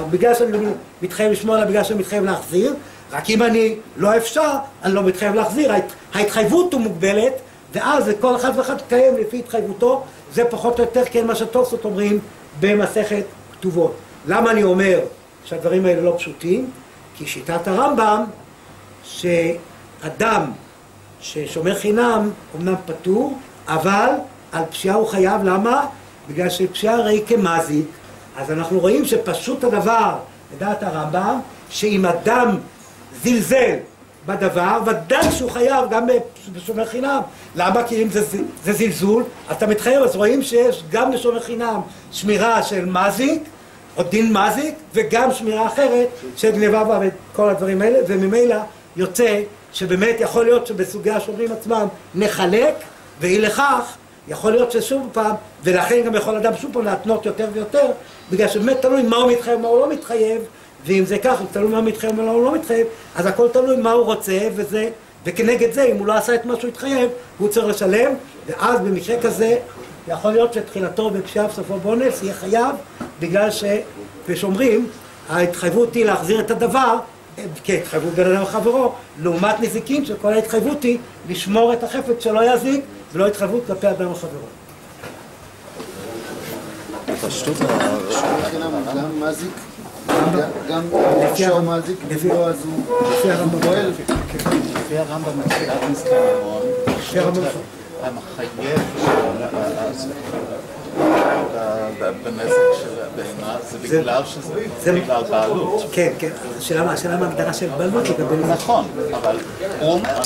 A: בגלל שאני מתחייב לשמור, אלא בגלל שאני מתחייב להחזיר, רק אם אני לא אפשר, אני לא מתחייב להחזיר. ההתחייבות הוא מוגבלת, ואז כל אחד ואחד קיים לפי התחייבותו, זה פחות או יותר כן מה שתוספות אומרים במסכת כתובות. למה אני אומר שהדברים האלה לא פשוטים? כי שיטת הרמב"ם, שאדם ששומר חינם אומנם פטור, אבל על פשיעה הוא חייב. למה? בגלל שפשיעה הרי כמזיק. אז אנחנו רואים שפשוט הדבר, לדעת הרמב"ם, שאם אדם זלזל בדבר, ודאי שהוא חייב גם בשומר חינם. למה? כי אם זה זלזול, אתה מתחייב. אז רואים שיש גם בשומר חינם שמירה של מזיק, או דין מזיק, וגם שמירה אחרת של גניבה וכל הדברים האלה, וממילא יוצא שבאמת יכול להיות שבסוגי השומרים עצמם נחלק, ואי לכך יכול להיות ששוב פעם, ולכן גם יכול אדם שוב פעם להתנות יותר ויותר, בגלל שבאמת תלוי מה הוא מתחייב, מה הוא לא מתחייב, ואם זה כך, תלוי מה הוא מתחייב, מה הוא לא מתחייב, אז הכל תלוי מה הוא רוצה, וכנגד זה, אם הוא לא עשה את מה שהוא התחייב, הוא צריך לשלם, ואז במקרה כזה, יכול להיות שתחילתו בפשיעה וסופו באונס יהיה חייב, בגלל ששומרים, ההתחייבות היא להחזיר את הדבר, כהתחייבות בין אדם לחברו, לעומת נזיקים שכל ההתחייבות היא לשמור את החפץ שלא יזיק, ולא התחייבות כלפי אדם לחברו.
H: בפשטות החינם גם מזיק, גם שהוא מזיק, לא אז הוא פועל.
E: לפי הרמב"ם מתחילת נזקי ממון, המחייב בנזק של הבהמה זה בגלל שזה בגלל בעלות.
A: כן, כן. השאלה מה ההגדרה של בעלות לגבי...
E: נכון, אבל הוא אומר